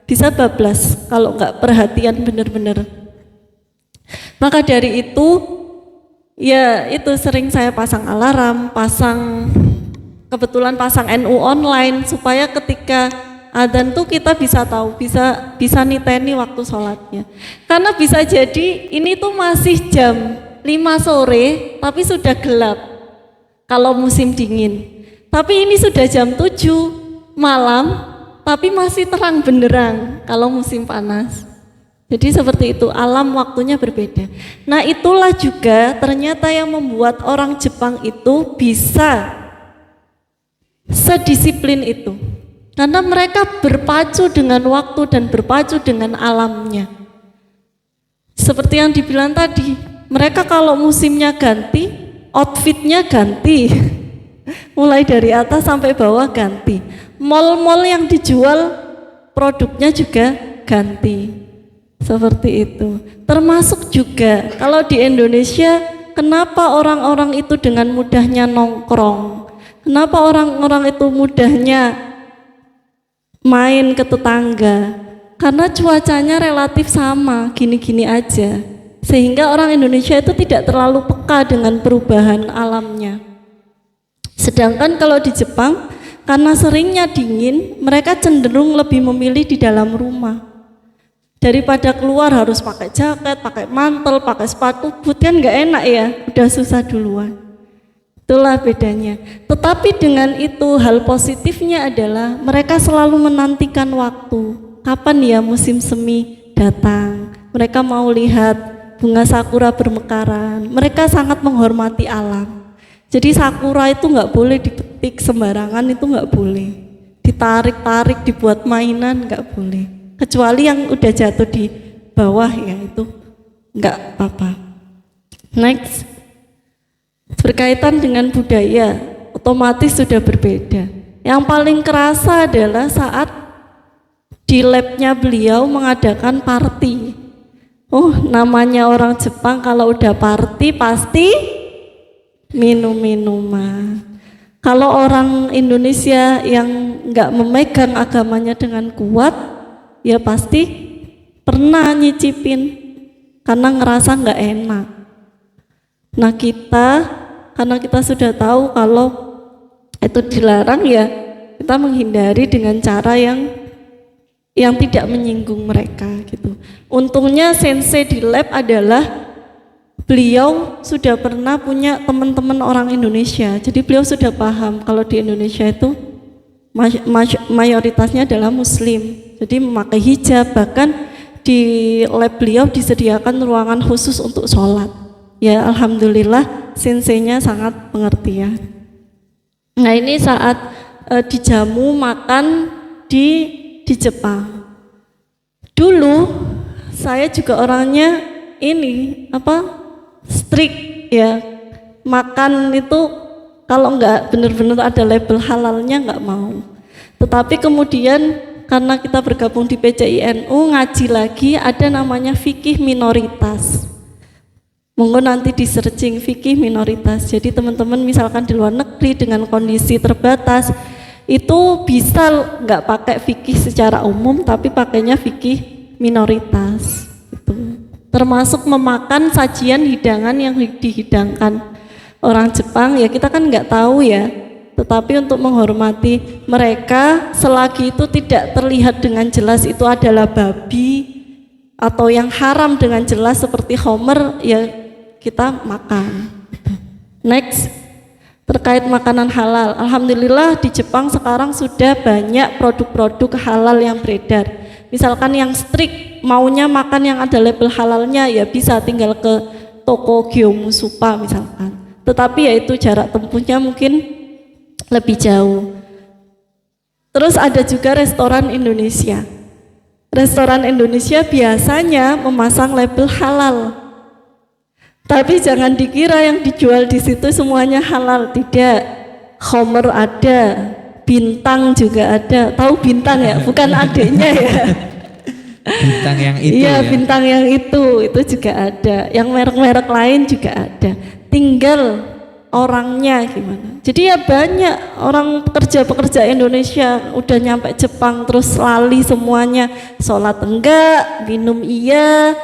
Speaker 1: bisa bablas kalau nggak perhatian benar-benar. Maka dari itu, ya itu sering saya pasang alarm, kebetulan pasang NU online supaya ketika adzan tuh kita bisa tahu, bisa niteni waktu sholatnya. Karena bisa jadi ini tuh masih jam 5 sore tapi sudah gelap kalau musim dingin. Tapi ini sudah jam 7 malam tapi masih terang benderang kalau musim panas. Jadi seperti itu, alam waktunya berbeda. Nah itulah juga ternyata yang membuat orang Jepang itu bisa sedisiplin itu. Karena mereka berpacu dengan waktu dan berpacu dengan alamnya. Seperti yang dibilang tadi, mereka kalau musimnya ganti, outfitnya ganti. Mulai dari atas sampai bawah ganti. Mall-mall yang dijual produknya juga ganti. Seperti itu. Termasuk juga kalau di Indonesia, kenapa orang-orang itu dengan mudahnya nongkrong? Kenapa orang-orang itu mudahnya main ke tetangga. Karena cuacanya relatif sama, gini-gini aja. Sehingga orang Indonesia itu tidak terlalu peka dengan perubahan alamnya. Sedangkan kalau di Jepang, karena seringnya dingin, mereka cenderung lebih memilih di dalam rumah. Daripada keluar harus pakai jaket, pakai mantel, pakai sepatu boot, kan nggak enak ya, udah susah duluan. Itulah bedanya. Tetapi dengan itu hal positifnya adalah mereka selalu menantikan waktu. Kapan ya musim semi datang? Mereka mau lihat bunga sakura bermekaran. Mereka sangat menghormati alam. Jadi sakura itu nggak boleh dipetik sembarangan, itu nggak boleh. Ditarik-tarik, dibuat mainan nggak boleh. Kecuali yang udah jatuh di bawah ya itu nggak apa-apa. Next, berkaitan dengan budaya, otomatis sudah berbeda. Yang paling kerasa adalah saat di labnya beliau mengadakan party. Oh, namanya orang Jepang kalau udah party pasti minum-minuman. Kalau orang Indonesia yang nggak memegang agamanya dengan kuat, ya pasti pernah nyicipin karena ngerasa nggak enak. Nah kita, karena kita sudah tahu kalau itu dilarang ya, kita menghindari dengan cara yang tidak menyinggung mereka gitu. Untungnya sensei di lab adalah beliau sudah pernah punya teman-teman orang Indonesia, jadi beliau sudah paham kalau di Indonesia itu mayoritasnya adalah Muslim. Jadi memakai hijab, bahkan di lab beliau disediakan ruangan khusus untuk sholat. Ya alhamdulillah senseinya sangat pengertian. Nah ini saat dijamu makan di Jepang. Dulu saya juga orangnya ini strict ya, makan itu kalau nggak benar-benar ada label halalnya nggak mau. Tetapi kemudian karena kita bergabung di PCINU, ngaji lagi ada namanya fikih minoritas. Monggo nanti di searching fikih minoritas. Jadi teman-teman misalkan di luar negeri dengan kondisi terbatas, itu bisa nggak pakai fikih secara umum, tapi pakainya fikih minoritas. Gitu. Termasuk memakan sajian hidangan yang dihidangkan orang Jepang, ya kita kan nggak tahu ya. Tetapi untuk menghormati mereka, selagi itu tidak terlihat dengan jelas itu adalah babi atau yang haram dengan jelas seperti homer, ya kita makan. Next, terkait makanan halal. Alhamdulillah di Jepang sekarang sudah banyak produk-produk halal yang beredar. Misalkan yang strict maunya makan yang ada label halalnya, ya bisa tinggal ke toko Gyomusupa misalkan. Tetapi ya itu jarak tempuhnya mungkin lebih jauh. Terus ada juga restoran Indonesia. Restoran Indonesia biasanya memasang label halal. Tapi jangan dikira yang dijual di situ semuanya halal, tidak. Homer ada, bintang juga ada. Tahu bintang ya? Bukan adiknya ya.
Speaker 2: Bintang yang itu
Speaker 1: iya,
Speaker 2: ya.
Speaker 1: bintang yang itu juga ada. Yang merek-merek lain juga ada. Tinggal orangnya gimana. Jadi ya banyak orang pekerja-pekerja Indonesia udah nyampe Jepang terus lali semuanya. Sholat enggak, minum iya,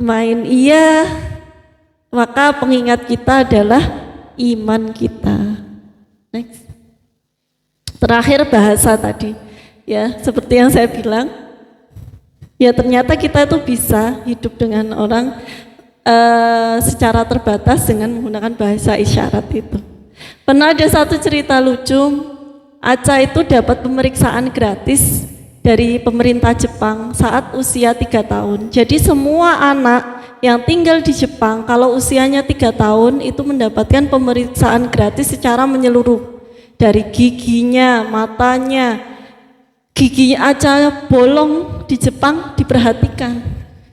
Speaker 1: main iya. Maka pengingat kita adalah iman kita. Next. Terakhir bahasa tadi. Ya, seperti yang saya bilang. Ya ternyata kita tuh bisa hidup dengan orang secara terbatas dengan menggunakan bahasa isyarat itu. Pernah ada satu cerita lucu, Aca itu dapat pemeriksaan gratis dari pemerintah Jepang saat usia 3 tahun. Jadi semua anak yang tinggal di Jepang kalau usianya 3 tahun itu mendapatkan pemeriksaan gratis secara menyeluruh. Dari giginya, matanya, gigi Aca bolong di Jepang diperhatikan.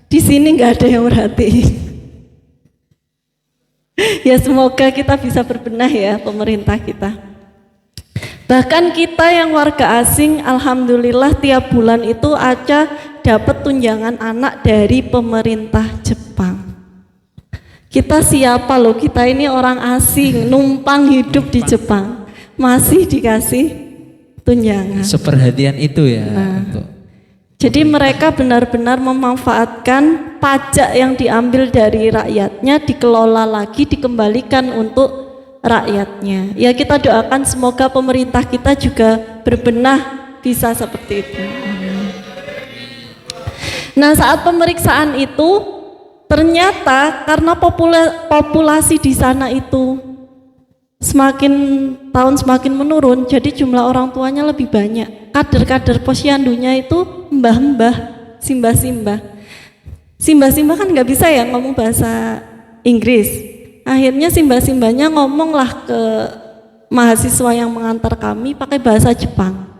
Speaker 1: Di sini nggak ada yang merhatiin. Ya semoga kita bisa berbenah ya pemerintah kita. Bahkan kita yang warga asing, alhamdulillah tiap bulan itu Aca dapat tunjangan anak dari pemerintah Jepang. Kita siapa loh, kita ini orang asing, numpang hidup di Jepang, masih dikasih tunjangan.
Speaker 2: Seperhatian itu ya. Untuk
Speaker 1: Jadi mereka benar-benar memanfaatkan pajak yang diambil dari rakyatnya, dikelola lagi, dikembalikan untuk rakyatnya. Ya kita doakan semoga pemerintah kita juga berbenah bisa seperti itu. Nah saat pemeriksaan itu ternyata karena populasi di sana itu semakin tahun semakin menurun, jadi jumlah orang tuanya lebih banyak. Kader-kader posyandunya itu mbah-mbah, simbah-simbah. Simbah-simbah kan nggak bisa ya ngomong bahasa Inggris. Akhirnya simbah-simbahnya ngomonglah ke mahasiswa yang mengantar kami pakai bahasa Jepang.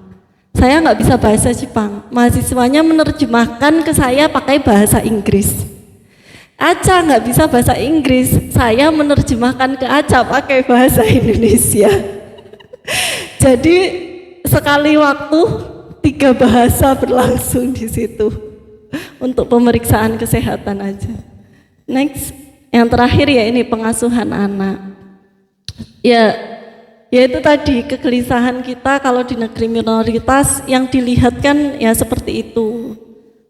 Speaker 1: Saya nggak bisa bahasa Jepang, mahasiswanya menerjemahkan ke saya pakai bahasa Inggris. Aca nggak bisa bahasa Inggris, saya menerjemahkan ke Aca pakai bahasa Indonesia. Jadi sekali waktu 3 bahasa berlangsung di situ untuk pemeriksaan kesehatan aja. Next, yang terakhir ya ini pengasuhan anak. Ya itu tadi kegelisahan kita kalau di negeri minoritas yang dilihat kan ya seperti itu.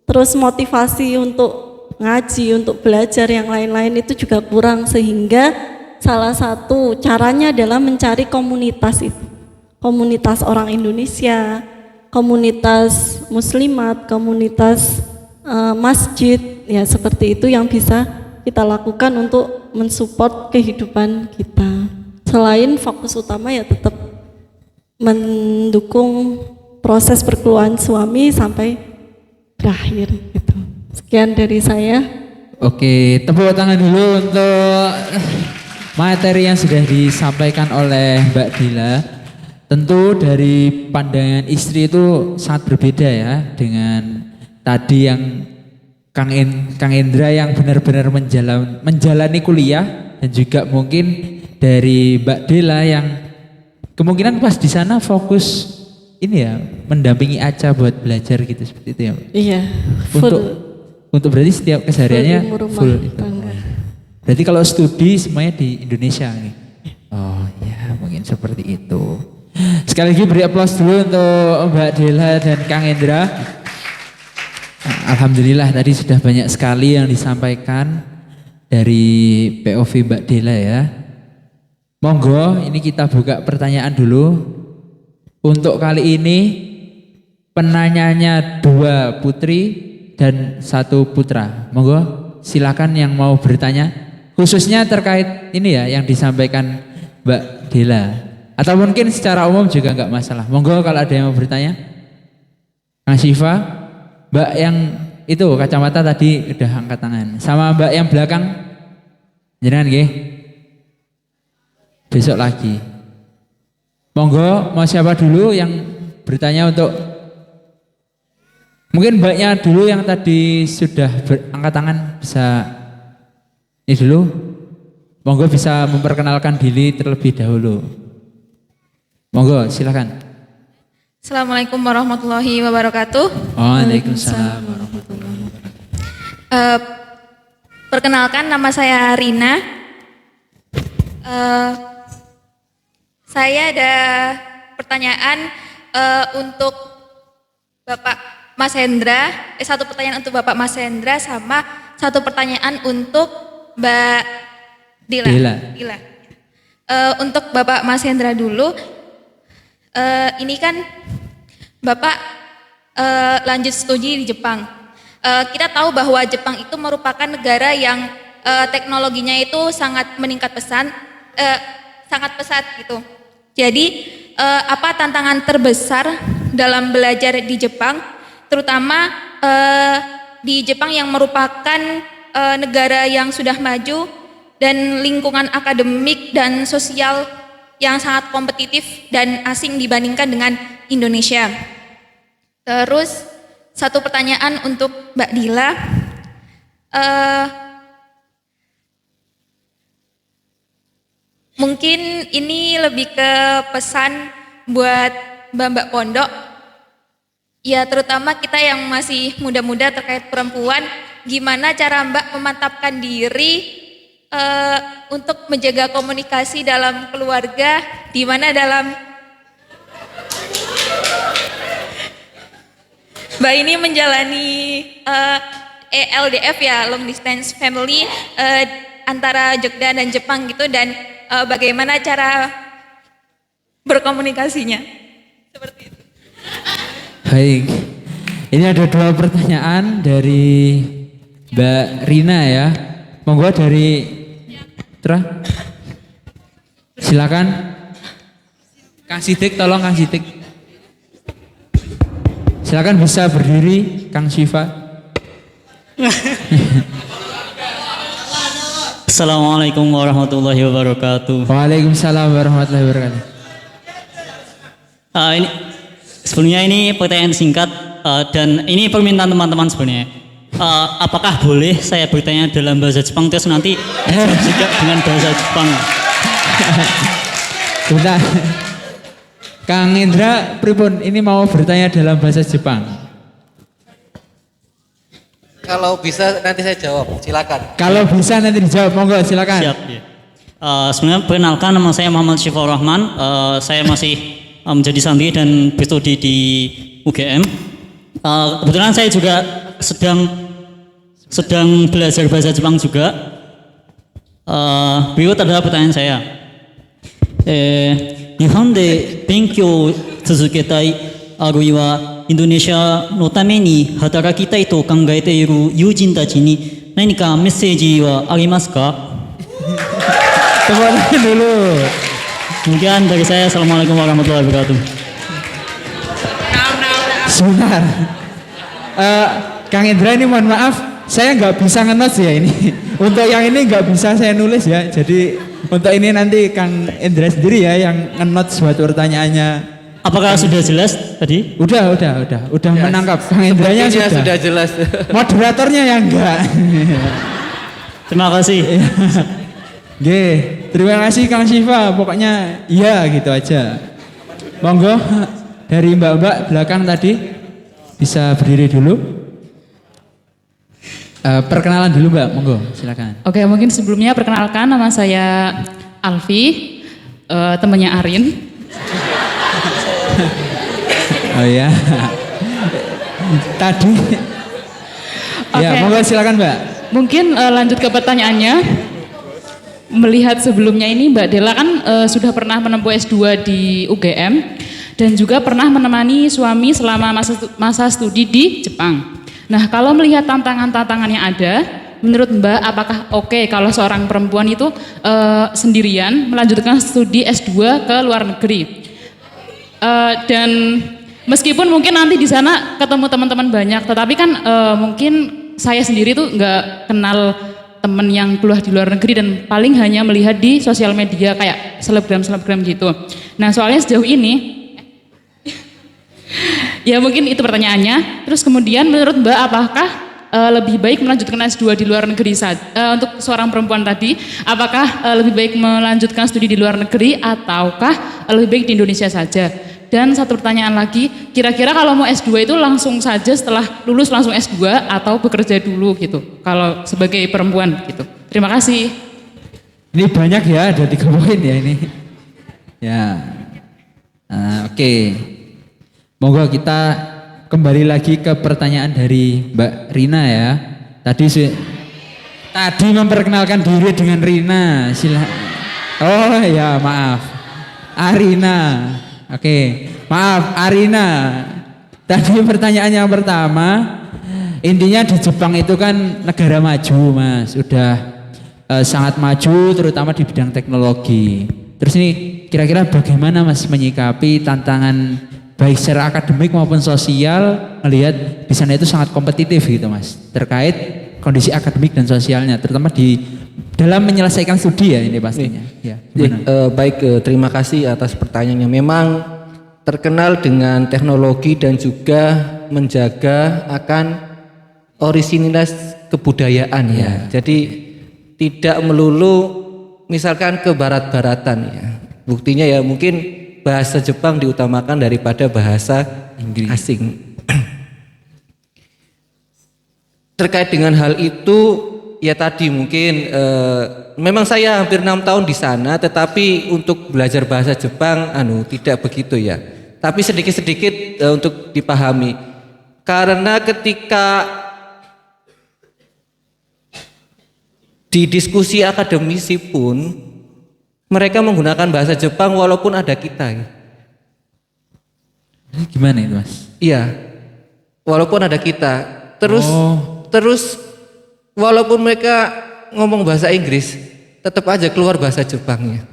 Speaker 1: Terus motivasi untuk ngaji, untuk belajar yang lain-lain itu juga kurang, sehingga salah satu caranya adalah mencari komunitas itu. Komunitas orang Indonesia, komunitas muslimat, komunitas masjid, ya seperti itu yang bisa kita lakukan untuk mensupport kehidupan kita. Selain fokus utama ya tetap mendukung proses perkeluaran suami sampai berakhir gitu. Sekian dari saya.
Speaker 2: Oke, tepuk tangan dulu untuk materi yang sudah disampaikan oleh Mbak Dila. Tentu dari pandangan istri itu sangat berbeda ya dengan tadi yang Kang Indra yang benar-benar menjalani kuliah, dan juga mungkin dari Mbak Dela yang kemungkinan pas di sana fokus ini ya mendampingi Aca buat belajar gitu seperti itu ya.
Speaker 1: Iya. Full.
Speaker 2: Untuk berarti setiap kesehariannya full itu.
Speaker 1: Tangga.
Speaker 2: Berarti kalau studi semuanya di Indonesia nih. Oh ya mungkin seperti itu. Sekali lagi beri aplaus dulu untuk Mbak Dela dan Kang Indra. Alhamdulillah tadi sudah banyak sekali yang disampaikan dari POV Mbak Dela ya. Monggo ini kita buka pertanyaan dulu. Untuk kali ini penanyanya 2 putri dan 1 putra. Monggo silakan yang mau bertanya. Khususnya terkait ini ya yang disampaikan Mbak Dela. Atau mungkin secara umum juga enggak masalah. Monggo kalau ada yang mau bertanya. Kang Syifa, Mbak yang itu kacamata tadi udah angkat tangan. Sama Mbak yang belakang. Jenengan nggih? Besok lagi. Monggo, mau siapa dulu yang bertanya untuk mungkin mbaknya dulu yang tadi sudah angkat tangan bisa ini dulu. Monggo bisa memperkenalkan diri terlebih dahulu. Monggo, silakan.
Speaker 4: Assalamualaikum warahmatullahi wabarakatuh.
Speaker 2: Waalaikumsalam warahmatullahi wabarakatuh.
Speaker 4: Perkenalkan nama saya Rina. Saya ada pertanyaan untuk Bapak Mas Hendra, 1 pertanyaan untuk Bapak Mas Hendra sama 1 pertanyaan untuk Mbak Dila. Untuk Bapak Mas Hendra dulu, ini kan Bapak lanjut studi di Jepang. Kita tahu bahwa Jepang itu merupakan negara yang teknologinya itu sangat meningkat sangat pesat gitu. Jadi apa tantangan terbesar dalam belajar di Jepang, terutama di Jepang yang merupakan negara yang sudah maju dan lingkungan akademik dan sosial yang sangat kompetitif dan asing dibandingkan dengan Indonesia. Terus 1 pertanyaan untuk Mbak Dila. Mungkin ini lebih ke pesan buat mbak-mbak pondok. Ya terutama kita yang masih muda-muda terkait perempuan, gimana cara Mbak memantapkan diri untuk menjaga komunikasi dalam keluarga, di mana dalam Mbak ini menjalani LDF ya, long distance family antara Jogja dan Jepang gitu, dan bagaimana cara berkomunikasinya? Seperti itu.
Speaker 2: Baik, ini ada 2 pertanyaan dari Mbak Rina ya. Monggo dari Tra. Silakan. Kang Sidik, tolong Kang Sidik. Silakan bisa berdiri, Kang Syifa.
Speaker 5: Assalamualaikum warahmatullahi wabarakatuh.
Speaker 2: Waalaikumsalam warahmatullahi wabarakatuh.
Speaker 5: Ini sebelumnya ini pertanyaan singkat dan ini permintaan teman-teman sebenarnya. Apakah boleh saya bertanya dalam bahasa Jepang terus nanti juga dengan bahasa Jepang?
Speaker 2: Bentar. Kang Indra, pripun ini mau bertanya dalam bahasa Jepang?
Speaker 6: Kalau bisa nanti saya jawab, silakan.
Speaker 2: Kalau bisa nanti dijawab, monggo silakan.
Speaker 5: Siap. Ya. Sebenarnya perkenalkan, nama saya Muhammad Syifa Rahman. Saya masih menjadi santri dan berstudi di UGM. Kebetulan saya juga sedang belajar bahasa Jepang juga. Berikut adalah pertanyaan saya. 日本で勉強を続けたいあるいはインドネシアのために働きたいと考えている友人たちに何かメッセージはありますか?
Speaker 2: Tepuk tangan dulu.
Speaker 5: Demikian dari saya. Assalamualaikum warahmatullahi wabarakatuh.
Speaker 2: Sebentar. Kang Indra ini mohon maaf, saya nggak bisa nge-notes ya ini. Untuk yang ini nggak bisa saya nulis ya. Jadi untuk ini nanti Kang Indra sendiri ya yang nge-notes buat pertanyaannya.
Speaker 5: Apakah sudah jelas tadi?
Speaker 2: Udah menangkap. Kang Indranya
Speaker 6: Sudah jelas.
Speaker 2: Moderatornya yang enggak.
Speaker 5: Terima kasih.
Speaker 2: Oke, terima kasih Kang Syifa. Pokoknya iya gitu aja. Monggo dari mbak-mbak belakang tadi bisa berdiri dulu. Perkenalan dulu Mbak, monggo silakan.
Speaker 7: Oke, mungkin sebelumnya perkenalkan, nama saya Alfi, temannya Arin.
Speaker 2: Oh ya. Tadi. Ya, monggo silakan Mbak.
Speaker 7: Mungkin lanjut ke pertanyaannya. Melihat sebelumnya ini Mbak Della kan sudah pernah menempuh S2 di UGM dan juga pernah menemani suami selama masa studi di Jepang. Nah, kalau melihat tantangan-tantangan yang ada, menurut Mbak apakah oke kalau seorang perempuan itu sendirian melanjutkan studi S2 ke luar negeri? Dan meskipun mungkin nanti di sana ketemu teman-teman banyak, tetapi kan mungkin saya sendiri tuh nggak kenal teman yang kuliah di luar negeri dan paling hanya melihat di sosial media kayak selebgram gitu. Nah, soalnya sejauh ini ya mungkin itu pertanyaannya. Terus kemudian menurut Mbak apakah lebih baik melanjutkan S2 di luar negeri saja untuk seorang perempuan tadi, apakah lebih baik melanjutkan studi di luar negeri ataukah lebih baik di Indonesia saja? Dan satu pertanyaan lagi, kira-kira kalau mau S2 itu langsung saja setelah lulus langsung S2 atau bekerja dulu gitu kalau sebagai perempuan gitu. Terima kasih.
Speaker 2: Ini banyak ya, ada 3 poin ya ini. Ya. Oke. Monggo kita kembali lagi ke pertanyaan dari Mbak Rina ya. Tadi memperkenalkan diri dengan Rina. Oh ya, maaf. Arina. Oke. Maaf, Arina. Tadi pertanyaan yang pertama, intinya di Jepang itu kan negara maju, Mas. Udah sangat maju terutama di bidang teknologi. Terus ini kira-kira bagaimana Mas menyikapi tantangan baik secara akademik maupun sosial, melihat di sana itu sangat kompetitif gitu Mas, terkait kondisi akademik dan sosialnya, terutama di dalam menyelesaikan studi ya ini pastinya. Ya,
Speaker 6: Baik, terima kasih atas pertanyaannya. Memang terkenal dengan teknologi dan juga menjaga akan orisinilitas kebudayaan ya. Jadi tidak melulu misalkan ke barat-baratan ya. Buktinya ya mungkin bahasa Jepang diutamakan daripada bahasa Inggris asing. Terkait dengan hal itu, ya tadi mungkin memang saya hampir 6 tahun di sana, tetapi untuk belajar bahasa Jepang tidak begitu ya. Tapi sedikit-sedikit untuk dipahami. Karena ketika di diskusi akademisi pun mereka menggunakan bahasa Jepang walaupun ada kita.
Speaker 2: Gimana itu Mas?
Speaker 6: Iya, walaupun ada kita. Terus walaupun mereka ngomong bahasa Inggris, tetap aja keluar bahasa Jepangnya.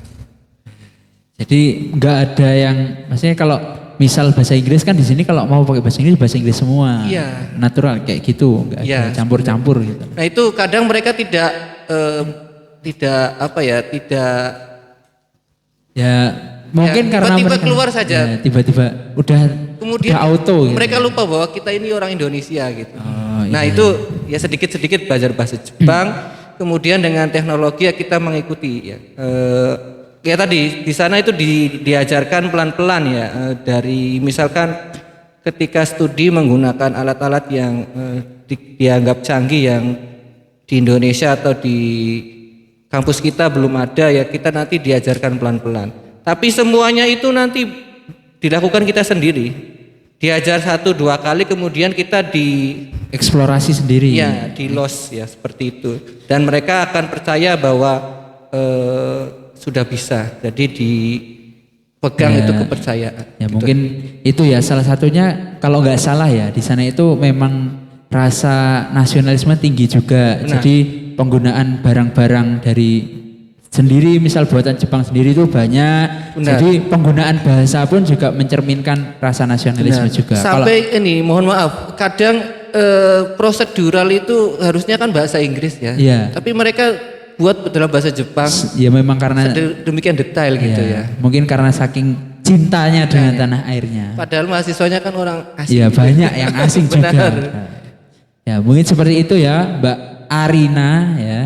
Speaker 2: Jadi nggak ada yang, maksudnya kalau misal bahasa Inggris kan di sini kalau mau pakai bahasa Inggris semua,
Speaker 6: Iya.
Speaker 2: natural kayak gitu, nggak ada
Speaker 6: Iya.
Speaker 2: campur-campur gitu.
Speaker 6: Nah itu kadang mereka tidak
Speaker 2: Ya mungkin
Speaker 6: Ya,
Speaker 2: karena
Speaker 6: tiba-tiba
Speaker 2: mereka
Speaker 6: keluar saja.
Speaker 2: ya, tiba-tiba udah auto gitu.
Speaker 6: mereka lupa bahwa kita ini orang Indonesia gitu.
Speaker 2: Oh,
Speaker 6: Nah
Speaker 2: iya.
Speaker 6: itu ya sedikit-sedikit belajar bahasa Jepang, kemudian dengan teknologi ya kita mengikuti ya. Ya tadi di sana itu diajarkan pelan-pelan ya, dari misalkan ketika studi menggunakan alat-alat yang dianggap canggih yang di Indonesia atau di kampus kita belum ada ya, kita nanti diajarkan pelan-pelan. Tapi semuanya itu nanti dilakukan kita sendiri. Diajar 1-2 kali kemudian kita
Speaker 2: Eksplorasi sendiri.
Speaker 6: ya di los ya seperti itu. Dan mereka akan percaya bahwa sudah bisa. Jadi dipegang itu kepercayaan.
Speaker 2: Ya mungkin itu ya salah satunya, kalau nggak salah ya di sana itu memang rasa nasionalisme tinggi juga.
Speaker 6: Benar.
Speaker 2: Jadi penggunaan barang-barang dari sendiri, misal buatan Jepang sendiri itu banyak.
Speaker 6: Benar.
Speaker 2: Jadi penggunaan bahasa pun juga mencerminkan rasa nasionalisme
Speaker 6: Benar.
Speaker 2: juga.
Speaker 6: Sampai ini mohon maaf, kadang prosedural itu harusnya kan bahasa Inggris ya.
Speaker 2: Iya.
Speaker 6: Tapi mereka buat dalam bahasa Jepang
Speaker 2: Ya memang karena
Speaker 6: demikian detail gitu ya.
Speaker 2: mungkin karena saking cintanya dengan tanah airnya.
Speaker 6: Padahal mahasiswanya kan orang asing.
Speaker 2: Iya
Speaker 6: gitu.
Speaker 2: banyak yang asing juga.
Speaker 6: Benar.
Speaker 2: Ya mungkin seperti itu ya Mbak Arina ya.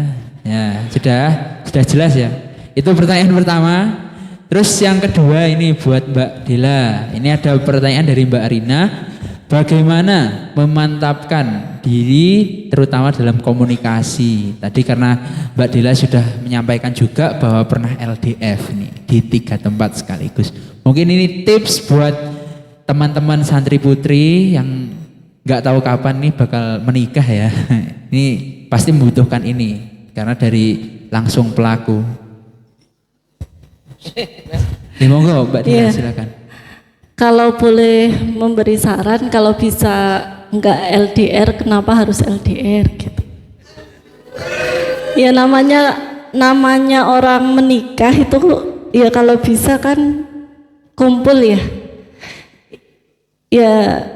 Speaker 2: Ya sudah jelas ya. Itu pertanyaan pertama. Terus yang kedua ini buat Mbak Dela. Ini ada pertanyaan dari Mbak Arina. Bagaimana memantapkan diri terutama dalam komunikasi? Tadi karena Mbak Dela sudah menyampaikan juga bahwa pernah LDF nih di 3 tempat sekaligus. Mungkin ini tips buat teman-teman santri putri yang nggak tahu kapan nih bakal menikah ya. Ini pasti membutuhkan ini karena dari langsung pelaku. Ya monggo Mbak Dela
Speaker 1: Iya.
Speaker 2: silakan.
Speaker 1: Kalau boleh memberi saran, kalau bisa nggak LDR, kenapa harus LDR gitu? Ya namanya orang menikah itu ya kalau bisa kan kumpul ya. Ya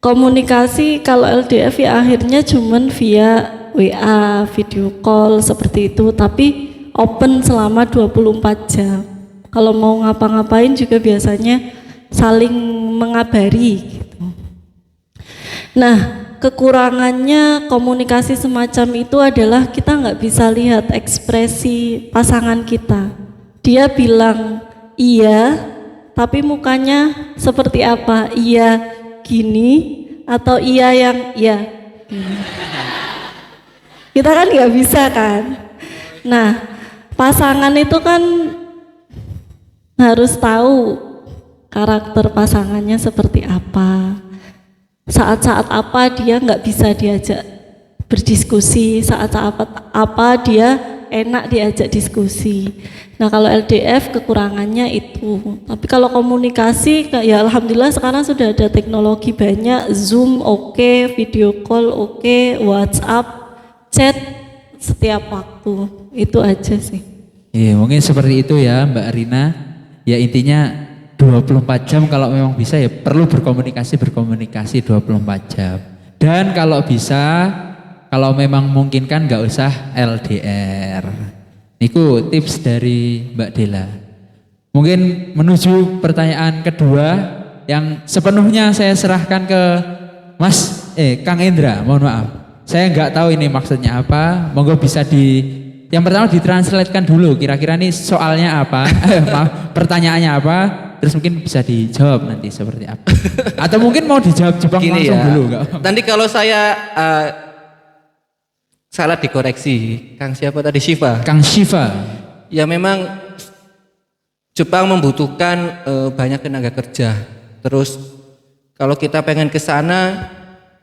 Speaker 1: komunikasi kalau LDF ya akhirnya cuman via WA, video call seperti itu, tapi open selama 24 jam. Kalau mau ngapa-ngapain juga biasanya saling mengabari gitu. Nah, kekurangannya komunikasi semacam itu adalah kita nggak bisa lihat ekspresi pasangan kita. Dia bilang iya, tapi mukanya seperti apa? Iya gini atau iya yang iya gini. Kita kan nggak bisa kan. Nah, pasangan itu kan harus tahu karakter pasangannya seperti apa, saat-saat apa dia nggak bisa diajak berdiskusi, saat-saat apa dia enak diajak diskusi. Nah kalau LDF kekurangannya itu, tapi kalau komunikasi ya alhamdulillah sekarang sudah ada teknologi banyak, Zoom oke, video call oke, WhatsApp, chat setiap waktu, itu aja sih.
Speaker 2: Iya mungkin seperti itu ya Mbak Rina. Ya intinya 24 jam kalau memang bisa ya perlu berkomunikasi 24 jam. Dan kalau bisa, kalau memang mungkin kan nggak usah LDR. Niku tips dari Mbak Dela. Mungkin menuju pertanyaan kedua yang sepenuhnya saya serahkan ke Kang Endra, mohon maaf. Saya nggak tahu ini maksudnya apa. Monggo bisa yang pertama ditranslatekan dulu. Kira-kira ini soalnya apa? Pertanyaannya apa? Terus mungkin bisa dijawab nanti seperti apa. Atau mungkin mau dijawab Jepang
Speaker 6: Gini
Speaker 2: langsung
Speaker 6: ya,
Speaker 2: dulu enggak?
Speaker 6: nanti kalau saya salah dikoreksi, Kang siapa tadi, Shiva.
Speaker 2: Kang Shiva.
Speaker 6: Ya memang Jepang membutuhkan banyak tenaga kerja. Terus Kalau kita pengen ke sana,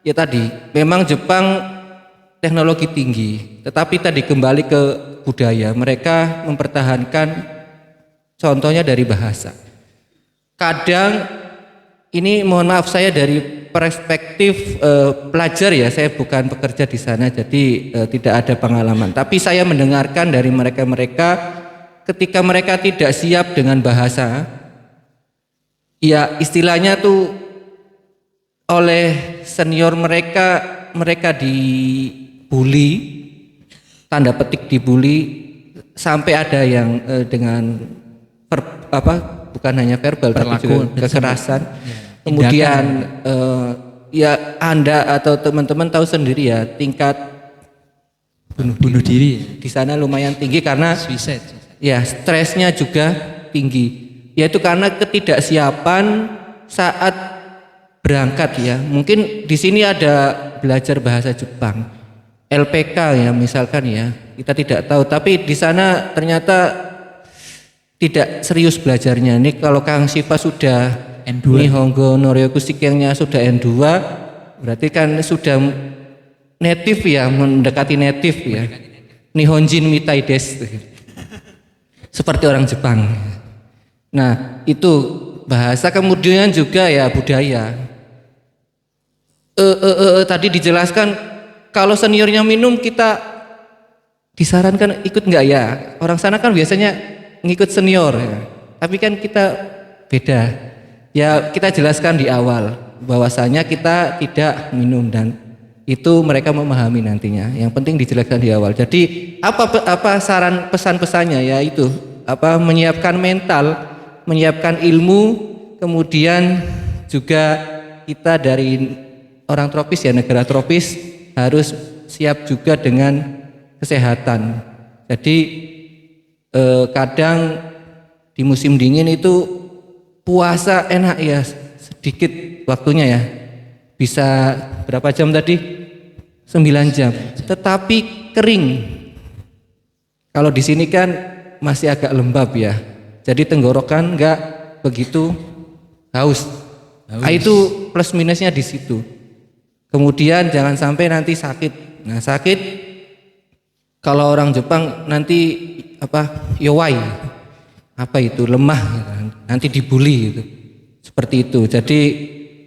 Speaker 6: ya tadi, memang Jepang teknologi tinggi, tetapi tadi kembali ke budaya, mereka mempertahankan contohnya dari bahasa. Kadang ini mohon maaf saya dari perspektif pelajar ya, saya bukan pekerja di sana, jadi tidak ada pengalaman. Tapi saya mendengarkan dari mereka-mereka ketika mereka tidak siap dengan bahasa, ya istilahnya tuh oleh senior mereka dibully, tanda petik dibully, sampai ada yang dengan bukan hanya verbal tapi juga kekerasan. Kemudian ya Anda atau teman-teman tahu sendiri ya, tingkat bunuh diri di sana lumayan tinggi karena ya stresnya juga tinggi. Yaitu karena ketidaksiapan saat berangkat ya. Mungkin di sini ada belajar bahasa Jepang, LPK ya misalkan ya. Kita tidak tahu, tapi di sana ternyata tidak serius belajarnya. Ini kalau Kang Siva sudah
Speaker 2: N2.
Speaker 6: Nihongo Noryoku Shikennya sudah N2, berarti kan sudah native ya, mendekati native ya. Nihonjin mitai desu. Seperti orang Jepang. Nah, itu bahasa, kemudian juga ya budaya. Tadi dijelaskan kalau seniornya minum kita disarankan ikut nggak ya? Orang sana kan biasanya ngikut senior ya. Tapi kan kita beda. Ya kita jelaskan di awal bahwasanya kita tidak minum dan itu mereka memahami nantinya. Yang penting dijelaskan di awal. Jadi apa saran pesan-pesannya ya itu menyiapkan mental, menyiapkan ilmu, kemudian juga kita dari orang tropis ya, negara tropis harus siap juga dengan kesehatan. Jadi kadang di musim dingin itu puasa enak ya, sedikit waktunya ya, bisa berapa jam tadi? 9 jam. Tetapi kering. Kalau di sini kan masih agak lembab ya, jadi tenggorokan enggak begitu haus. Itu plus minusnya di situ. Kemudian jangan sampai nanti sakit. Nah sakit kalau orang Jepang nanti yowai, itu lemah, nanti dibully gitu. Seperti itu. Jadi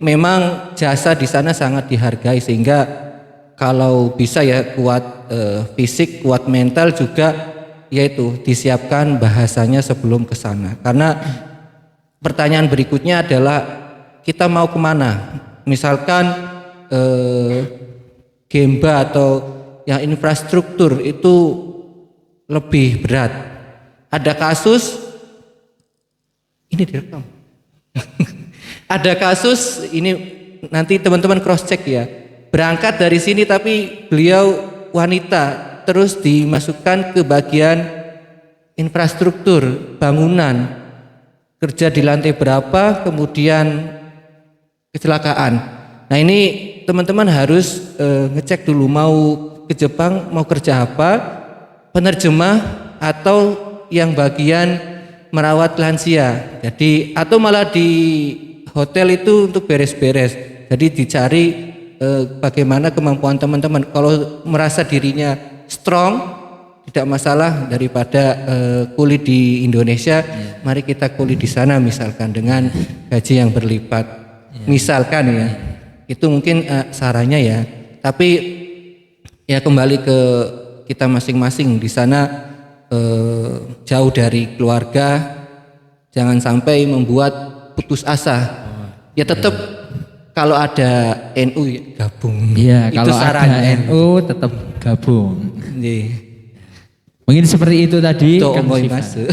Speaker 6: memang jasa di sana sangat dihargai, sehingga kalau bisa ya kuat fisik, kuat mental juga, yaitu disiapkan bahasanya sebelum ke sana. Karena pertanyaan berikutnya adalah kita mau kemana? Misalkan Gemba atau yang infrastruktur itu lebih berat. Ada kasus ini direkam. Ada kasus ini nanti teman-teman cross check ya. Berangkat dari sini tapi beliau wanita, terus dimasukkan ke bagian infrastruktur bangunan, kerja di lantai berapa, kemudian kecelakaan. Nah ini teman-teman harus ngecek dulu mau ke Jepang mau kerja apa, penerjemah atau yang bagian merawat lansia. Jadi atau malah di hotel itu untuk beres-beres. Jadi dicari bagaimana kemampuan teman-teman. Kalau merasa dirinya strong, tidak masalah daripada kulit di Indonesia, mari kita kulit di sana misalkan dengan gaji yang berlipat. Misalkan ya. Itu mungkin sarannya ya. Tapi ya kembali ke kita masing-masing di sana, jauh dari keluarga, jangan sampai membuat putus asa. Ya tetap kalau ada NU ya gabung.
Speaker 2: Iya,
Speaker 6: itu
Speaker 2: kalau
Speaker 6: sarannya.
Speaker 2: ada NU tetap gabung.
Speaker 6: Nih.
Speaker 2: Mungkin seperti itu tadi
Speaker 6: Kang
Speaker 2: Kang Siva.